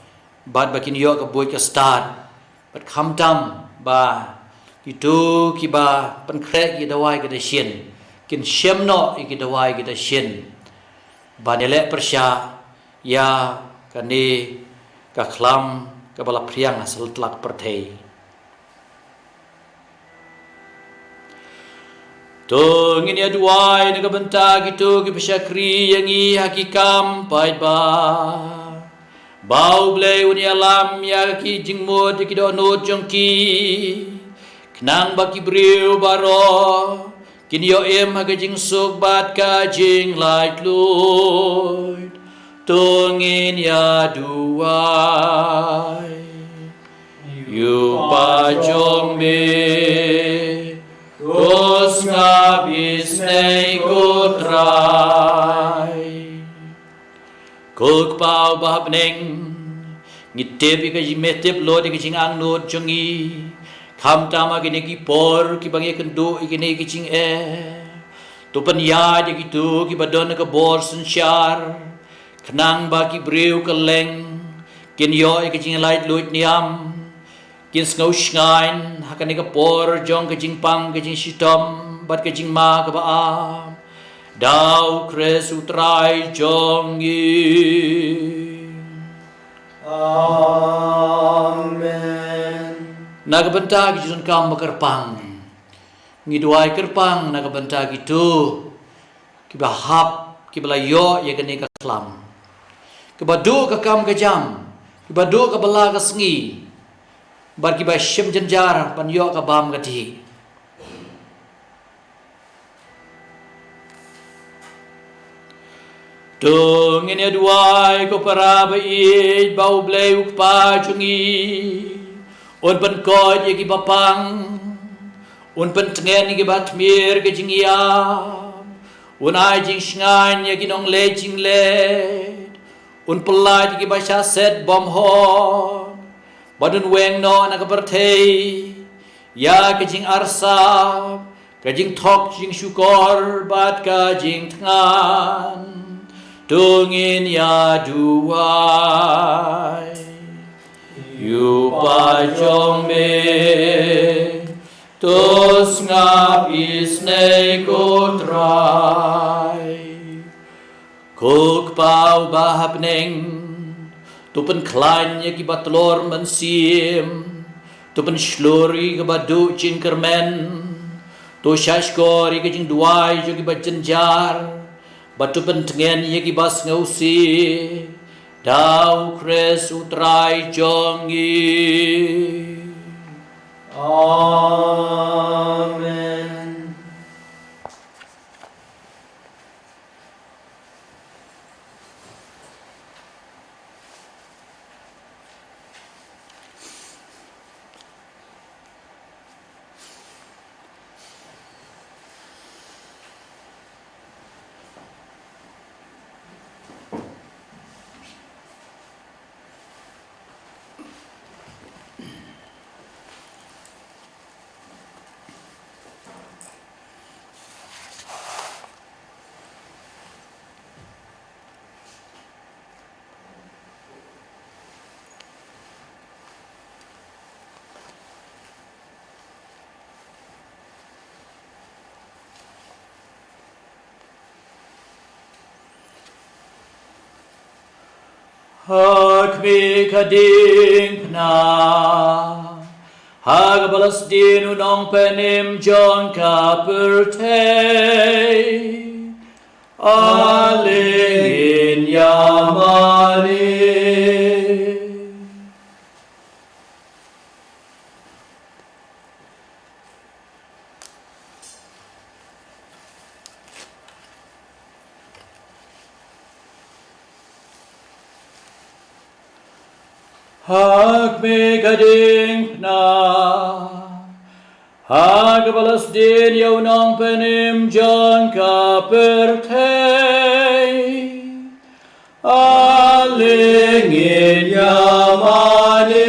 bad bakin yo ka boy ka start but khamtam ba itu kiba penkrek kita wai kita sien kin syemno kita wai kita sien banelek persya ya kani ka khlam ka bala priang asal tlak perthei to ngin ya duai ne ka benta gitu ki pesyakri yang i hakikam pai ba bau ble uni alam ya ki jingmo de ki do no jongki Knang baki briu baro kin yo em ha jing suk bat ka jing light Lord tungin ya duai yu pa jong me kos ngabis nei kutrai kuk pau bahap neng ngitep ka jing metep lo de jing ang no jongi Kham tama kini ki por ki bangi kendo kini ki ching tu panya je gitu ki badon ka bor sensyar khnang ba ki breu ka leng kin yo ki ching light lut niam kin sngau shnain hakani ka por jong ka ching pang ka ching shitom bat ka ching ma ka ba a dau kres utrai jong yi Amen. Nagabenta ki jun kam makarpang ngiduai kerpang nagabenta gitu ki bahap ki belayo ya kene ka klam ki badu ka kam ka jam ki badu ka bala ka sengi bar ki ba shem jenjar pan yo ka bam ka thi tu ngene duai ko para ba i bau blei uk pa chungi Un pen kod ye ki papang Un pen tengen ye ki batmir ke jing ya Un ai jing shngan ye ki nong le jing le Un pelai ye ki basha set bom hon Badun weng no na ka pertei Ya ke jing arsa Ka jing thok jing syukor bat ka jing tengan Tungin ya duai Yu pa jong me tos ngapis nei kutrai Kuk pau bahap neng tu pen klein ye ki batlor mensim tu pen shlori ke badu jin kermen tu shashkori ke jing duai jo ki bajenjar batu pen tengen ye ki bas ngausi Dau kres utrai jongi Amen. Hak me kading na Hag balas dinu nong penim John Kaperte Alingin yamani Hak me kading na Hag balas din yaw nong penim John Kaperte Alingin yamani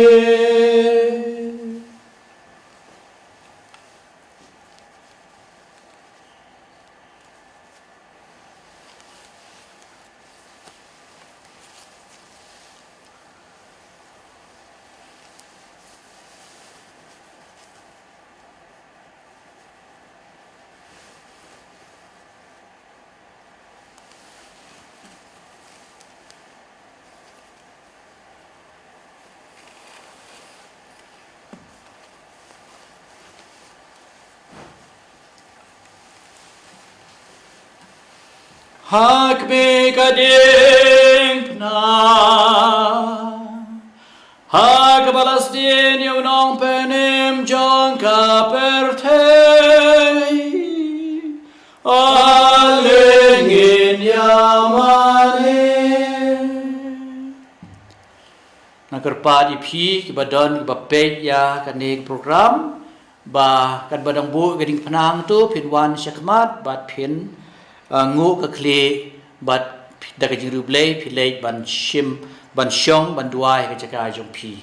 hak me kading pna hak Palestin yung nong penim jong kaperte alingin yamane nakarpad ipi kibadon kibapet ya kanig program ba kan badang bu gading panang tu pinwan syakmat bat pin ngu ka kli bat daga jiru blay pilay ban shim ban shong ban duai ka jaka jong pi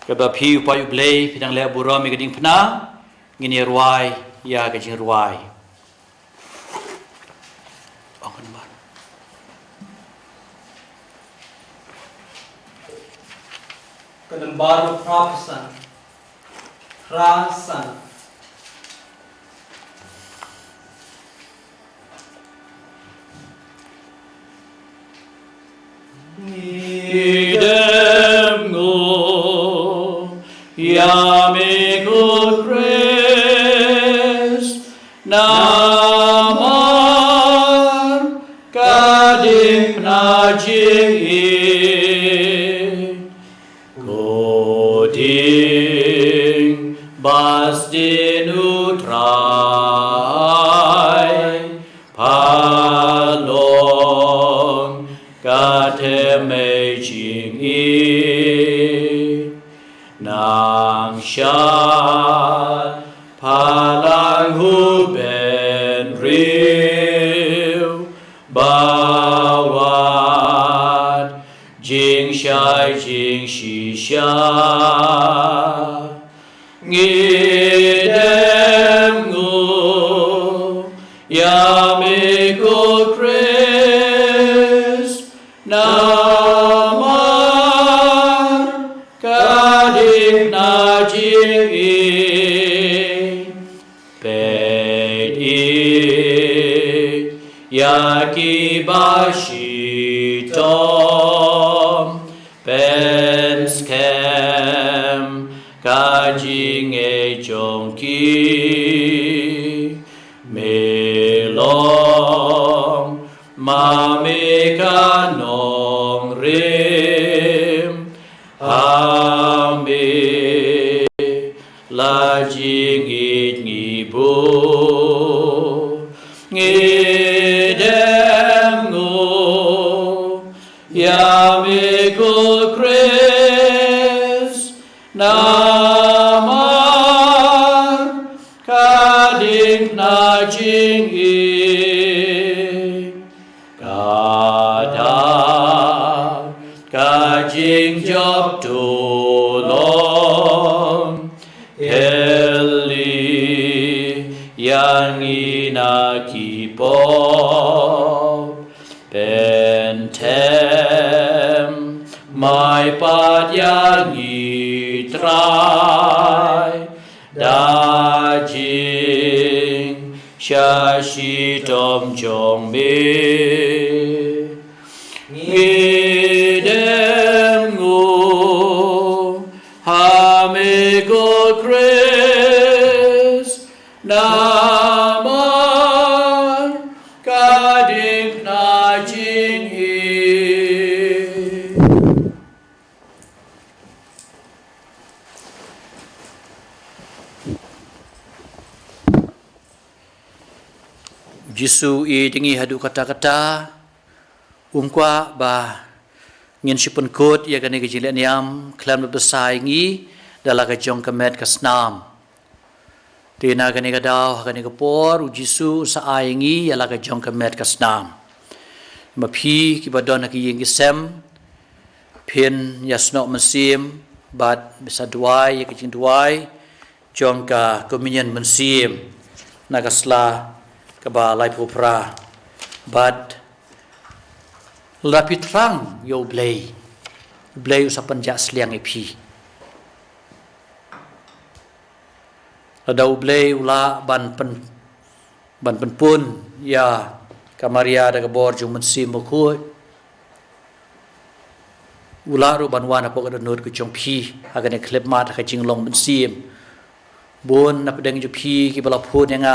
Kaba pi upayu blay pinang le buram gading pna ngini ruai ya gajing ruai angan mar Kadambaru Rasan idem go Yame good grace namar kadim najing goding basdin utrai palong kateme jing nang shat palang hu ben riu bawat jing shai jing shi sha ngidem ngu ya me go Christ namar kadik najing pedi yaki bashi tom penskem kajing e jongki melong mame kanong rim ambe lajing it ngibu ngidem ngo yame go Christ namar kading najing kadang kajing job tulong heli yang inakipop pentem mai pat yang itrai dajing shashi tom jong me ngidem ngu hame go Christ namar kading najing Jisu i tingi hadu kata-kata umkwa ba ngin sipun kot ya gani gejile niam klam besai ngi dala ka jong kemet kasnam tina gani gadaw gani kapor u Jisu sa ai ngi ya la ka jong kemet kasnam ma phi ki badon ki yeng sem Pin yasno mensim bat bisa duai ya kecing duai jongka communion mensim nagasla kaba lai pupra bat lapi terang yo blay usapan jak seliang epi ada blay ula ban pen pun ya kamaria da kabor jung mensim bokut ular ban wana pok ada nur ke jong pi agane klep mat ka jing long mensim bon na pedang ju pi ki bala phun yang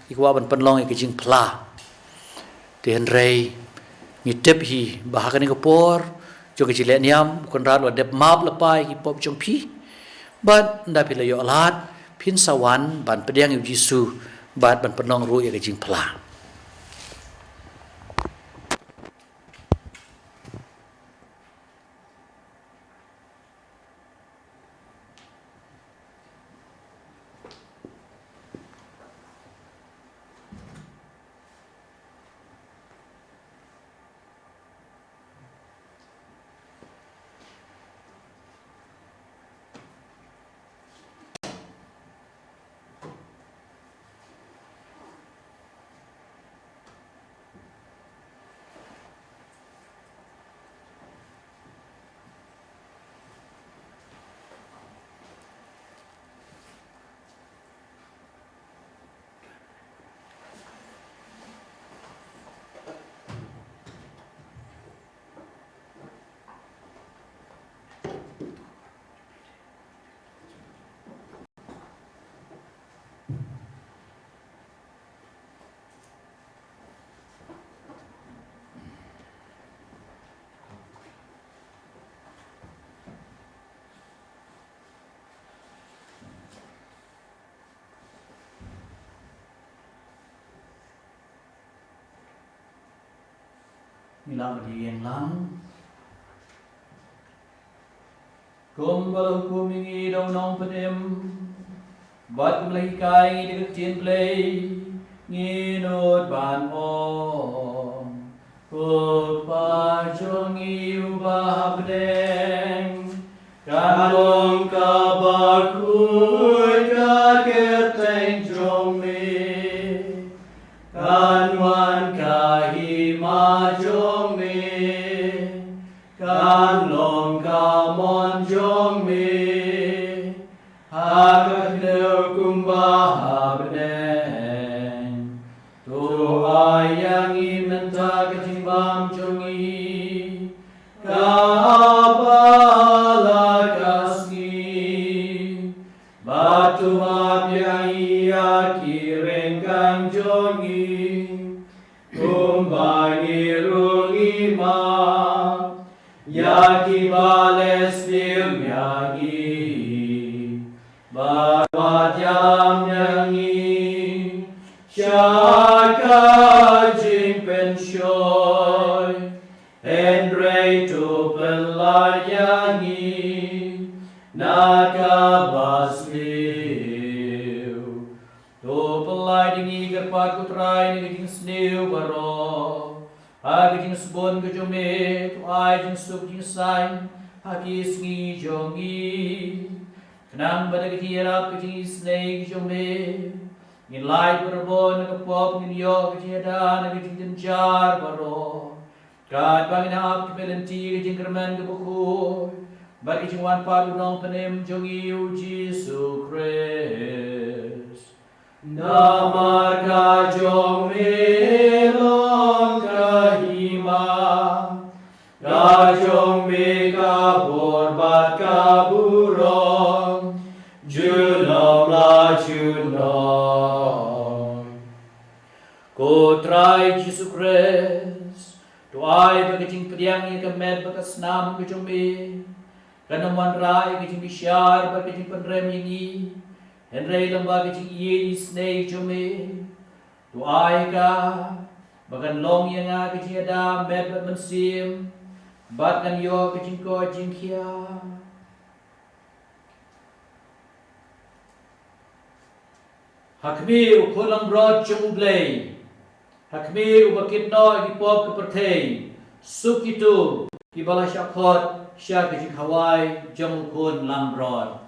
ikwa ban penlong ke jing pla ten rei ni tep hi bahagane ko por jo ke jile niam kon rat wa dep map la pai ki pop jong pi ban nda pi la yo alat pin sawan ban pedang yu jisu bat ban penlong ru ke jing pla Milang dieng lang kumbal kumingi dong nong pedim bat kumlai kai de tien play nginut ban om ko pa jong iu ba bdeng kalong ka ba ku ka keteng jong me kan wan ka hi ma jong me kan long ka mon jong me ha ka neu kum ba ha bneng tu ayang i menta ka ting bam jong i ka ba la kasni batu ma yang i ki reng kang jong i Kumbangi rungi ma Yaki bales bil yaki Barwat yam yangi Shaka jing pen shoy Endre to pelayangi Naka basliu To pelai dingi gerpat kutrai ni ging snew baro Agi jing subon ke jome to ai jing sub jing sai Haki sngi jongi Kenang pada ke tirap ke jing snei ke jome Ngin lai berbon ke pop ngin yo ke jing ada ke jing jenjar baro Kat bangin hap ke pelenti ke jing kerman ke buku Bagi jing wan padu nong penem jongi u Jesu Christ Namar ka jong me long ka hima Ka jong me ka borbat ka burong Junong la junong Ko try Jesus Christ To ai bagi jing priang ye ka med baka snam ke jong me Kanam wan rai ke jing bisyar bagi jing penrem yengi Henry lembaga jing iye di snake jome Tu ai ka Bagan long yang ke jing ada med bat mensim Bat kan yo ke jing ko jing kia Hakmi u kolam brod jong ublay Hakmi u bakit no ipop ke pertay Suk itu bala syakot syak ke khawai jong kun lam rod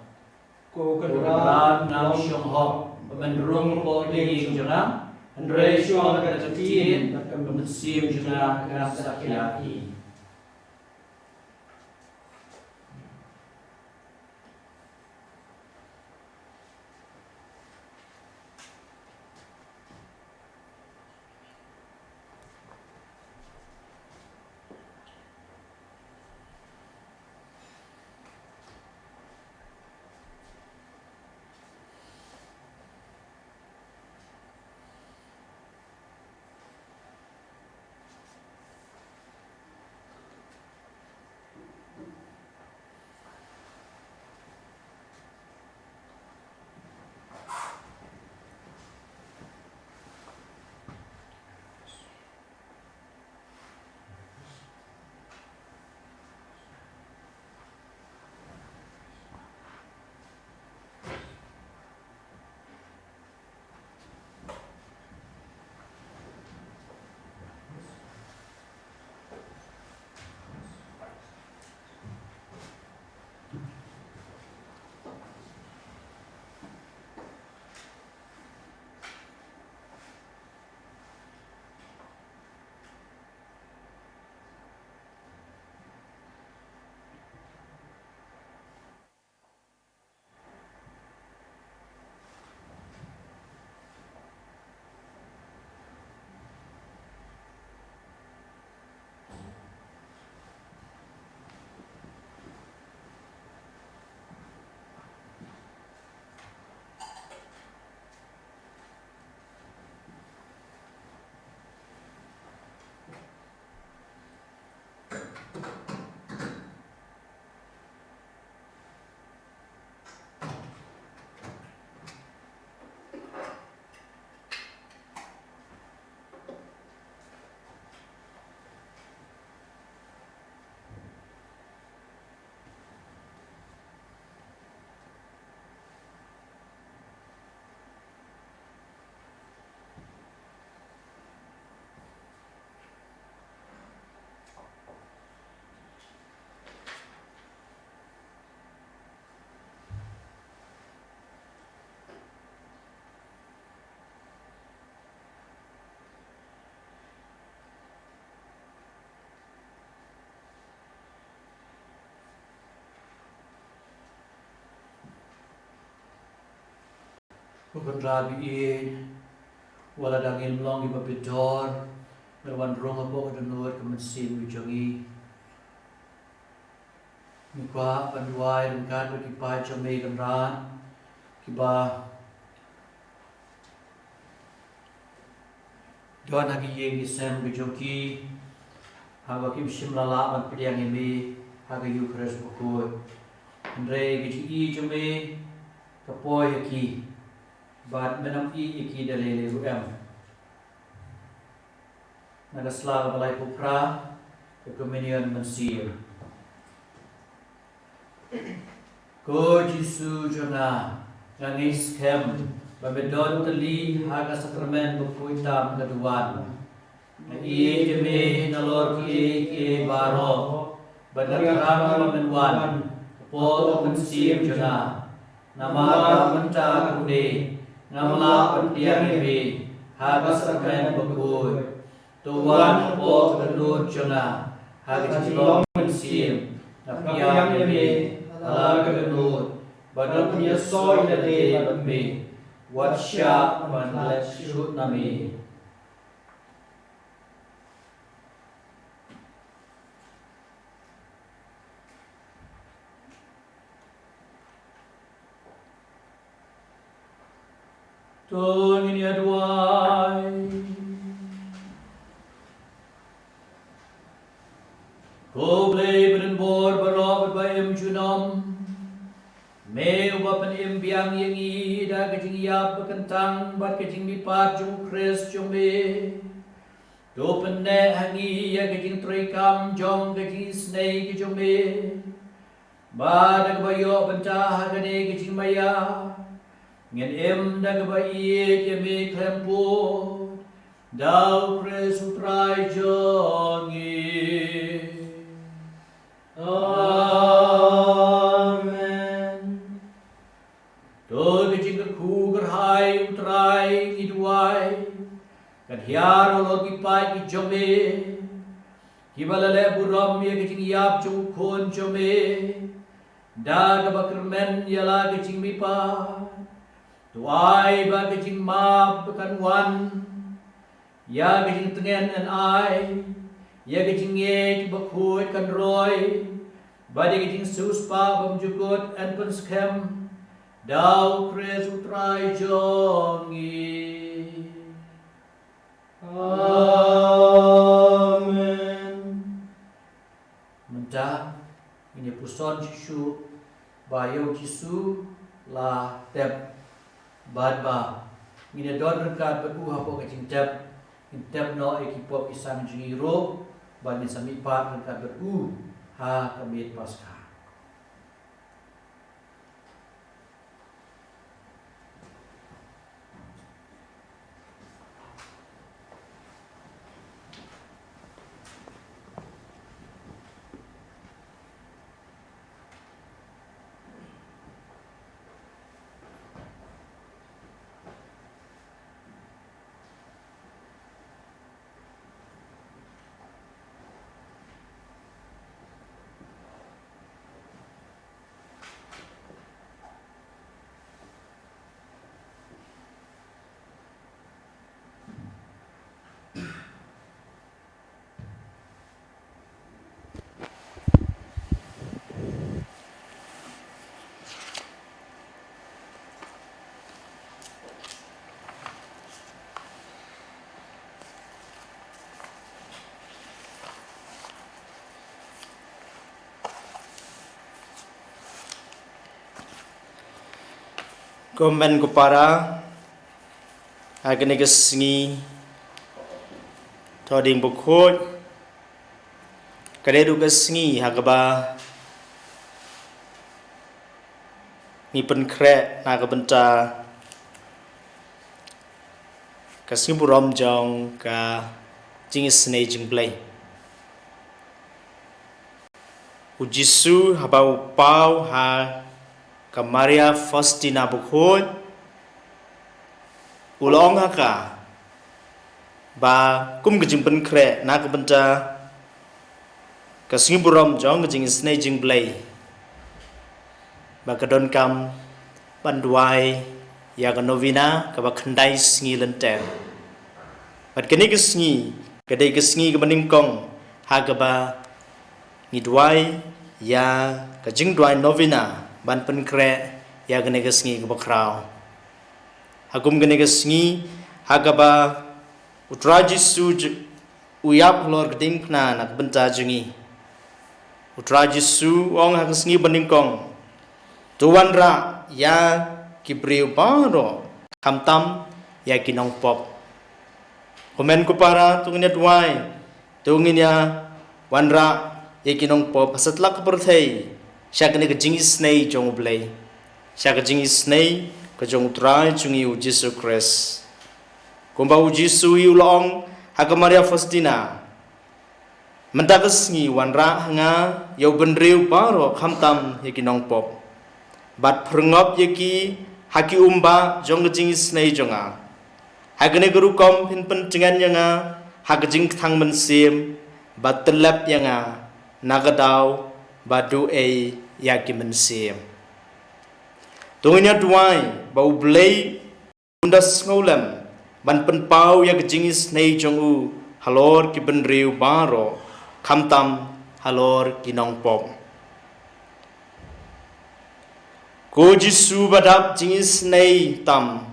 Ko ram nam syong hok menrung po di jona andre syong ka tin mensim jona ka sakyaki Bukan rabiin, wala dangin long iba bidor, lawan rong abo adanur kemensin wijangi. Mikwa banduai rengkan bagi pai jamai ganran, kiba doan hagi yeng isem bijoki, haga kim sim lala ban pediang imi, haga yukres bukoi. Andre gici I jamai kapoi haki. Bat menam iki dalele ruam. Nagasla balai pupra kekomenian mensir. Ko Jisu jona nangis kem babedon teli haga sakramen bukuitam keduan. Na I jeme nalor ki baro badarama menwan po mensir jona. Nama menta kude ngamla pendiang ibi hagas sakramen bekui tuan po kenut jona hagas cilong mensim napiang ibi ala kenut badan punya soy dari bambi watsya manlet syut nami Tuhan ini aduai Ko blei bor barok bayam junam me wapan imbiang yang ida kecing yap bekentang bat kecing bipat jung kres jung me do penne hangi ya kecing troikam jong kecing snei jung me badak bayo bentah gane kecing maya Ngen em da kebaik ya me klempo dau kres utrai jongi Amen. Tôi cái chính cái khu cái hai utrai cái duai cái hiar lo cái pai cái jome cái balale buram cái chính yap chung khôn jome da cái bakermen yala cái chính mi pa tuai ba cái chính ma kan wan ya cái chính tengen an ai ya cái chính nghe cái bak hoi kan roi ba cái chính sus pa bam jukut an pen skem Dau kres utrai jongi. Amen. Menta ini puson Jisu bayo Jisu la tep bad ba. Ini don rekat beku hapo kacing tep no ekipop isang jiro ba ni sami pa rekat beku ha kamit pasca. Komen kepada agak negasngi toding bukut kadai dugasngi hagaba ni penkret naga benta kasngi burom jong ka jingis nei jingplay ujisu habau pau ha ka Maria Faustina bukhut ulong haka ba kum gejing penkre na ka benta ka singiburom jong gejing snai jing blai ba ka don kam banduai ya ka novina ka ba khandai sngi lenten bat kini ka sngi ka dei ka sngi ka baning kong ha ka ba ni duai ya ka jing duai novina ban penkre ya gene gesngi ke bakrau hakum gene gesngi hagaba utraji suj uyap lor geding kna nak benta jungi utraji su ong hagesngi bandingkong tuan ra ya kibriu baro kamtam ya kinong pop komen ko para tungnya duai tunginya wanra ya kinong pop setelah keperthai Siya kena kejingis nei jong blay. Siya kejingis nei kejong trai jungi u Jesu Christ. Kumba u Jesu yu long haka Maria Faustina. Mentakas ngi wanra hanga yau benriu paro khamtam yaki nong pop. Bat perngop yaki haki umba jong kejingis nei jonga. Haka ne guru kom pin pentingan yanga haka jing thang mensim bat telap yanga nagadau badu yaki mensim. Tunginya duai bau blay undas ngolem ban penpau ya kejingis nei jongu halor ki benriu baro kamtam halor kinong pom. Ko Jisu badap jingis nei tam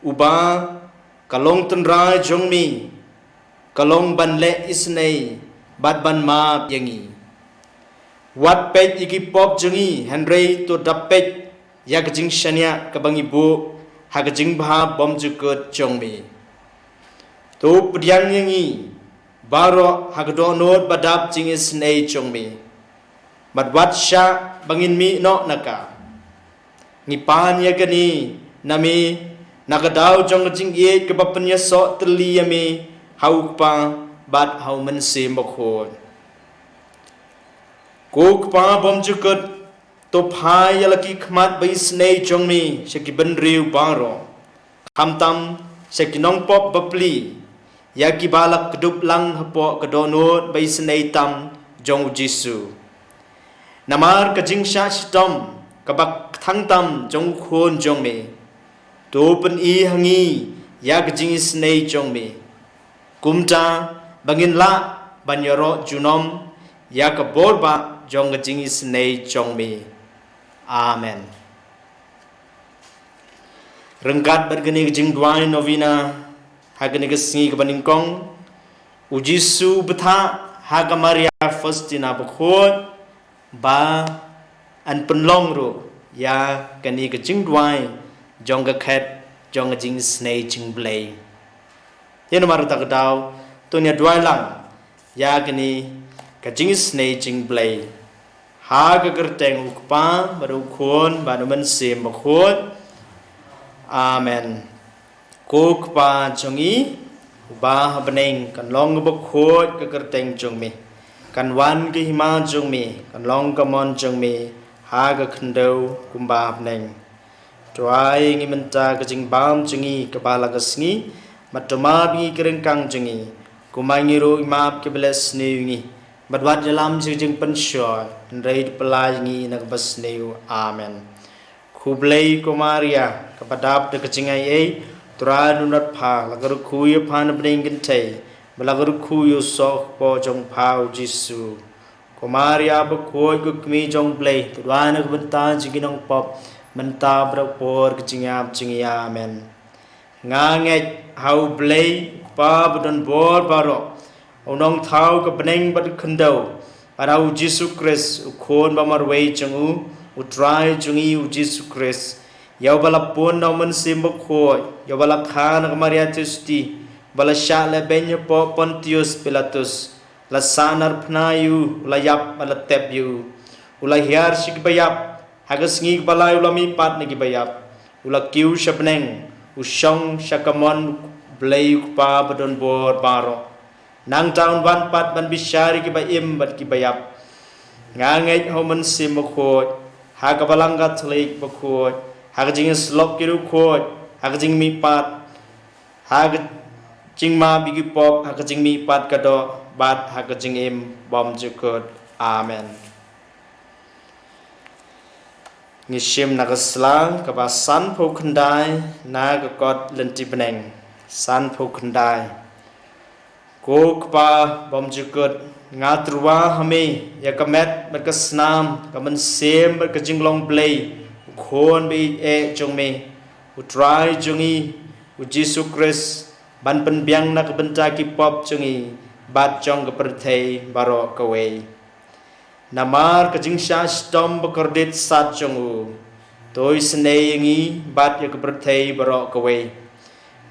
uba kalong tenrai jongmi kalong ban le isnei bad ban ma yangi. Wat pet iki pop jengi Henry to dapet ya kejing shania kabang ibu ha kejing bha bom jukut jongmi to pediang yangi baro ha kedo not badap jingis nei jongmi bad wat sha bangin mi no naka ni pan ya kani nami nakadau jong kejing ye kebapnya so teli yami hau pa bad hau mensim bokhon Ko kpa bom jukut to phai yalaki khmat bai snei chongmi shaki ban riu bangro. Hamtam shaki nong pop bapli yaki balak kedup lang hapo kedonot bai snei tam jong Jisu. Namar kajing sha shitom kabak thang tam jong khon jong me. To pen I hangi yak jing snei jong me. Kumta bangin la banyoro junom yak borba jong jing snei jong me. Amen. Rengkat bergeni jing duai novena hagani kesingi kebaningkong ujisu betha haga Maria Faustina bakhot ba an penlong ro ya kani ke jing duai jong ke khat jong jing snei jing blai yen mar ta dau to nya duai lang ya kani ke jing snei jing blai ha ga gerteng ukpa baru khon ba no man sim bakhot amen kuk pa chongi ba beneng kan long ba khot ka gerteng chong me kan wan ki hima chong me kan long ka mon chong me ha ga khndau kum ba beneng twai ngi menta ka jing bam chongi ka ba la ka sngi matoma bi kereng kang chongi kumai ngi ro map ke bless ni ngi badwat jalam jing pen sho rei pelai ngi nak bas neu amen Kublai Kumaria kepadap de kecingai tura nunat pha lagar kuyu phan bringin tai balagar kuyu sok po jong phau Jisu Kumaria ba koi ku kmi jong play tura nak benta jinginong pop menta bra por kecingap cingia amen nganget hau play pa budon bor baro onong thau ke beneng bad khendau arau Jisu Christ khon ba mar wei changu utrai jungi Jisu Christ yau bala pun no men simbo khoi yau bala khan Maria Tusti bala sha le benyo po Pontius Pilatus la sanar pnayu la yap bala tep yu ula hiar sik bayap hagas ngi bala ulami pat ni bayap ula kiu shabneng usong shakamon blay pa badon bor baro nang taun van pat ban bisyari ki bayim bat ki bayap nganget homen simbo khoi haga balanga thlik bakhoi haga jing slop kiru khoi haga jing mi pat haga jing ma bigi pop haga jing mi pat kado bat haga jing im bom jukut amen ngishim nagaslang ka ba san pho khandai na ga kot lenti beneng san pho khandai ko kpa bom jukut ngatruwa hame yakamet berkesnam kamen sem berkejinglong play khon bi e jongme utrai jongi Jisu Christ ban pen biang nak benta ki pop jongi bat jong ke perthei baro kawe namar kejingsha stom bekordit sat jongu toy snei ngi bat ya ke perthei baro kawe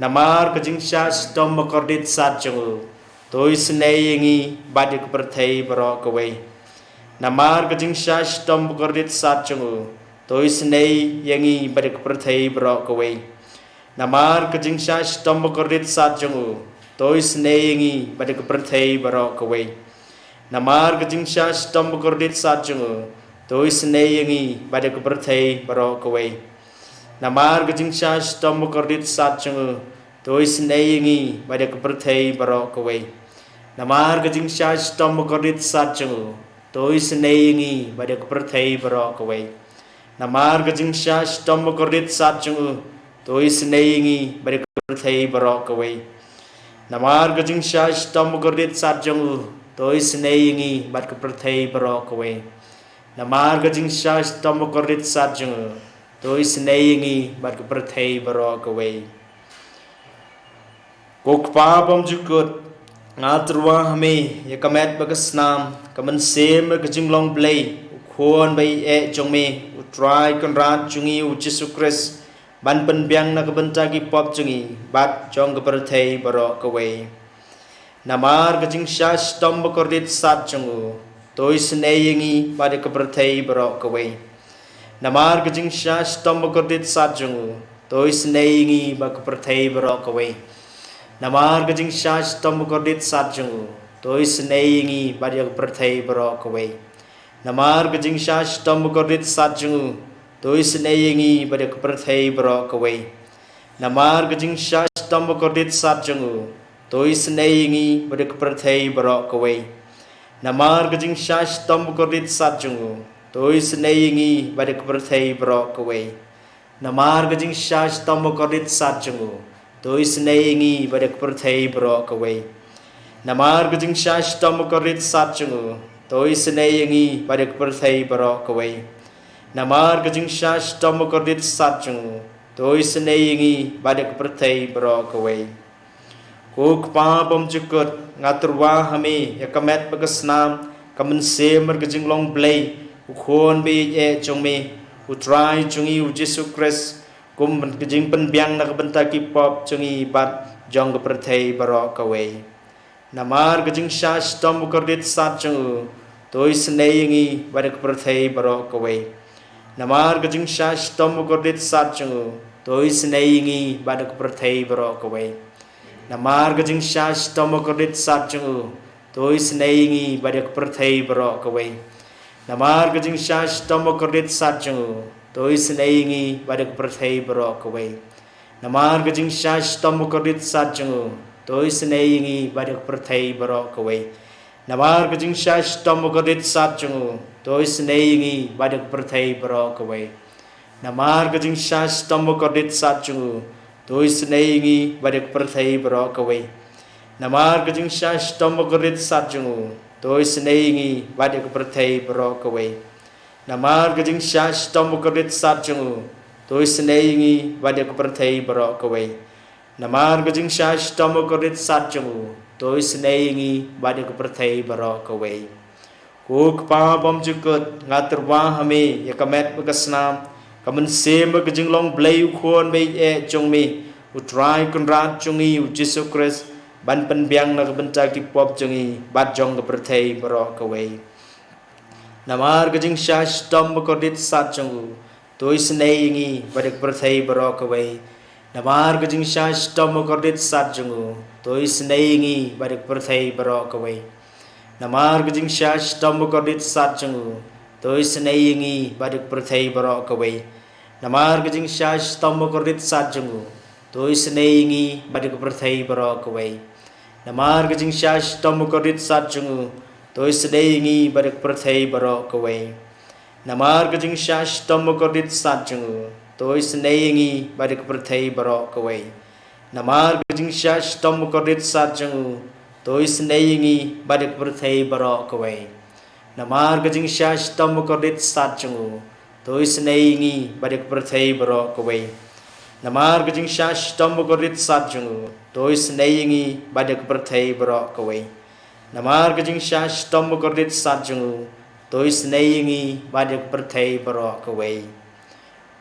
namar kejingsha stom bekordit sat jongu Tôi snei ngi bad ke perthei baro kawe namar kajing sha stom bukordit sat chungu tôi snei yangi bad ke perthei baro kawe namar kajing sha stom bukordit sat chungu tôi snei ngi bad ke perthei baro kawe namar kajing sha stom bukordit sat chungu tôi snei yangi bad ke perthei baro kawe namar kajing sha stom bukordit sat chungu tôi snei ngi bad ke perthei baro kawe namar kajing sha stom bukordit sat chungu tôi snei ngi bad ke perthei baro kawe namar kajing sha stom bukordit sat chungu tôi snei ngi bad ke perthei baro kawe namar kajing sha stom bukordit sat chungu tôi snei ngi bad ke perthei baro kawe namar kajing sha stom bukordit sat chungu tôi snei ngi bad ke perthei baro kawe kokpa bom jukut ngatruwa hame yakamet bagasnam kaman sem kajinglong blay khon bai e jongme utrai konrat jungi Jisu Christ ban pen biang na kabenta ki pop jungi bat jong ke perthei baro kawe namar kajing sha stom bakordit sat jungu tôi snei ngi bad ke perthei baro kawe namar kajing sha stom bakordit sat jungu tôi snei ngi bad ke perthei baro kawe namar kajing sha stom bukordit sat jungu tôi snei ngi bad ke perthei baro kawe Namar gajing shash tom korit satjungu tois neyingi pada keperthai berok kawai. Namar gajing shash tom korit satjungu tois neyingi pada keperthai berok kawai. Namar gajing shash tom korit satjungu tois neyingi pada keperthai berok kawai. Namar gajing shash tom korit satjungu tois neyingi pada keperthai berok kawai. Namar gajing shash tom korit satjungu tois neyingi pada keperthai berok kawai. Namar gajing shash tom korit satjungu tois neyingi pada keperthai berok kawai. Kuk pa bom jukut ngaturwa hame yakamet bagasnam kamen semer gajing long blay ukhon be e chongme utrai chungi u Jesu Christ kum gajing penbiang nak bentaki pop chungi bat jong keperthai berok kawai. Namar gajing shash tom korit satjungu tois neyingi pada keperthai berok kawai. Namar gajing shash tom korit satjungu tois neyingi pada keperthai berok kawai. Namar gajing shash tom korit satjungu tois neyingi pada keperthai berok kawai. Namar gajing shash tom korit satjungu tois neyingi pada keperthai berok kawai. Namar gajing shash tom korit satjungu tois neyingi pada keperthai berok kawai. Namar gajing shash tom korit satjungu tois neyingi pada keperthai berok kawai. Namar gajing shash tom korit satjungu tois neyingi pada keperthai berok kawai. Namar gajing shash tom korit satjungu tois neyingi pada keperthai berok kawai. Namar gajing shash tom korit satjungu tois neyingi pada keperthai berok kawai. Namar gajing shash tom korit satjungu tois neyingi pada keperthai berok kawai. Kuk pa bom jukut ngaturwa hame yakamet bagasnam kamen sem gajing long blay ukhon be e chongme utrai kunrat chungi u Jesu Christ ban penbiang nak bentaki pop chungi bat jong keperthai berok kawai. Namar gajing shash tom korit satjungu tois neyingi pada keperthai berok kawai. Namar gajing shash tom korit satjungu tois neyingi pada keperthai berok kawai. Namar gajing shash tom korit satjungu tois neyingi pada keperthai berok kawai. Namar gajing shash tom korit satjungu tois neyingi pada keperthai berok kawai. Namar gajing shash tom korit satjungu tois neyingi pada keperthai berok kawai. Namar gajing shash tom korit satjungu tois neyingi pada keperthai berok kawai. Namar gajing shash tom korit satjungu tois neyingi pada keperthai berok kawai. Namar gajing shash tom korit satjungu tois neyingi pada keperthai berok kawai. Namar gajing shash tom korit satjungu tois neyingi pada keperthai berok kawai. Namar gajing shash tom korit satjungu tois neyingi pada keperthai berok kawai.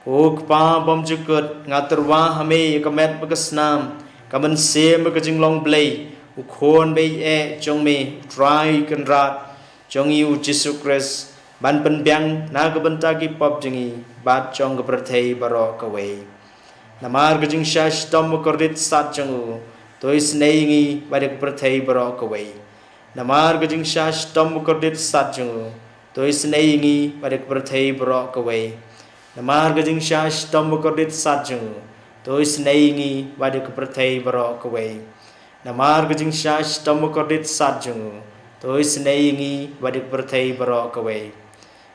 Kuk pa bom jukut ngaturwa hame yakamet bagasnam kamen sem gajing long blay ukhon be e chongme try kunrat chongi u Jesu Christ ban penbiang na kabentaki pop jengi bat chong keperthai berok kawai. Namar gajing shash tom korit satjungu tois neyingi pada keperthai berok kawai. Namar gajing shash tom korit satjungu tois neyingi pada keperthai berok kawai. Namar gajing shash tom korit satjungu tois neyingi pada keperthai berok kawai. Namar gajing shash tom korit satjungu tois neyingi pada keperthai berok kawai.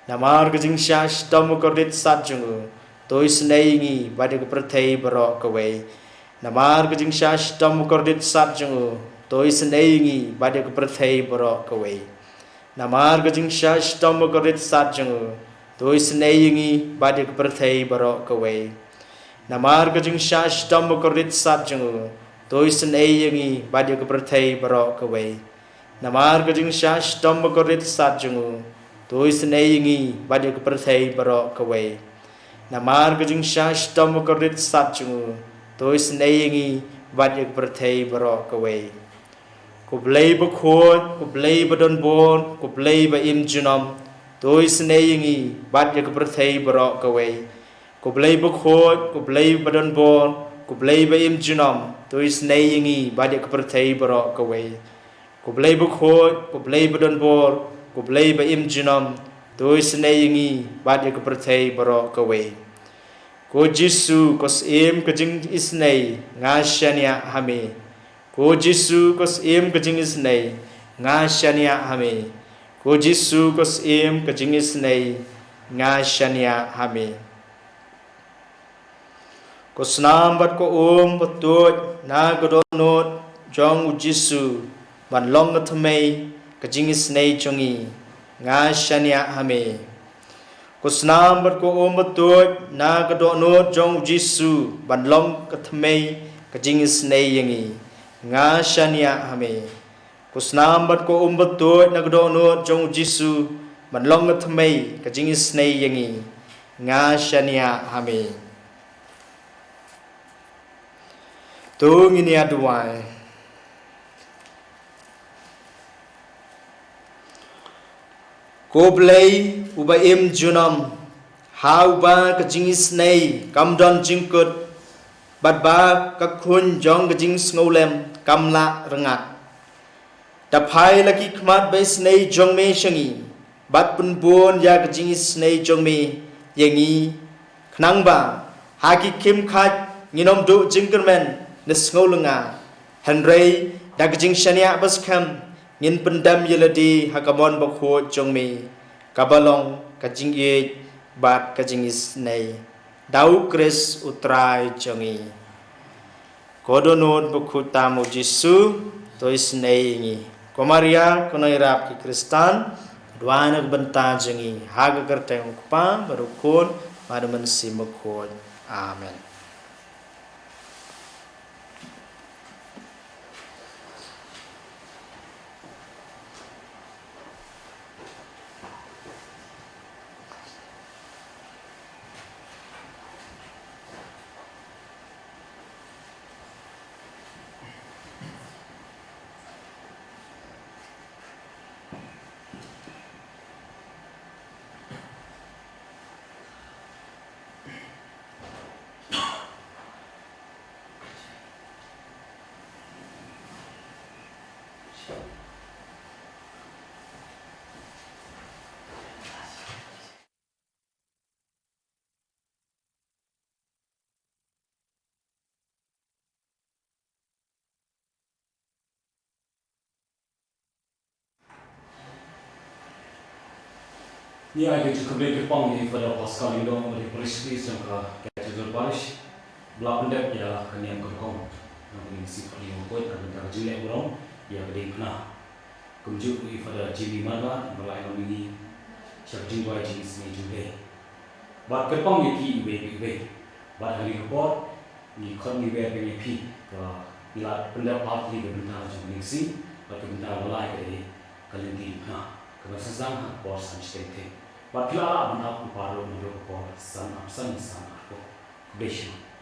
Namar gajing shash tom korit satjungu tois neyingi pada keperthai berok kawai. Namar gajing shash tom korit satjungu tois neyingi pada keperthai berok kawai. Namar gajing shash tom korit satjungu tois neyingi pada keperthai berok kawai. Namar gajing shash tom korit satjungu tois neyingi pada keperthai berok kawai. Namar gajing shash tom korit satjungu tois neyingi pada keperthai berok kawai. Namar gajing shash tom korit satjungu tois neyingi pada keperthai berok kawai. Ku blay bakhon ku blay badon bon ku blay ba im junom tois neyingi pada keperthai berok kawai. Ku blay bakhon ku blay badon bon ku blay ba im junom tois neyingi pada keperthai berok kawai. Ku blay bakhon ku blay badon bon ku blay ba im junom tôi snei yangi bát ya keperthai baro kawe ko Jisu kos em kajing isnei nga shania hame ko Jisu kos em kajing isnei nga shania hame ko Jisu kos em kajing isnei nga shania hame ko snam bat ko patut na godonot jong Jisu ban long thmei kajing isnei jongi nga shania hame ko snam bat ko patut na godonot jong Jisu ban long thmei kajing isnei yangi nga shania hame ko snam bat ko patut na godonot jong Jisu ban long thmei kajing isnei yangi nga shania hame tu ngini aduai ko blai uba im junam how ba kajing isnei kam don jingkut bat ba ka khun jong kajing snolem kamla rengat da phai laki khmat be snei jong me shangi bat pun buon ya kajing isnei jong me yangi khnang ba haki kim khat nginom du jingkermen nesngolunga Henry dagjing shania baskam ngin pendam yeladi hakamon bakho jongme kabalong kajing ye bat kajing isnei dau kris utrai jongi kodonot bakho tamu Jisu to isnei ngi komaria konoirap ki kristan dwana benta jongi haga kerteng pa barukun maduman simakon amen. Ni ai ke kebel ke pang ni pada Pascal Indo dari Presby jangka Cathedral Parish belak pendek ya kenian kerkong yang ini sifat yang kuat dan antara jelek orang ya kedai kena kunjuk pada Jimmy Mada mulai ini siap jingwai jenis ni juga bat kepang yaki ibe bat hari kepot ni kon ni ber PVP ke ilat pendapat ni bebentar jumlah si bat bebentar mulai kedai kalian di kena kebesaran bos sanjete But kila benar paru menurut kau san san aku besok.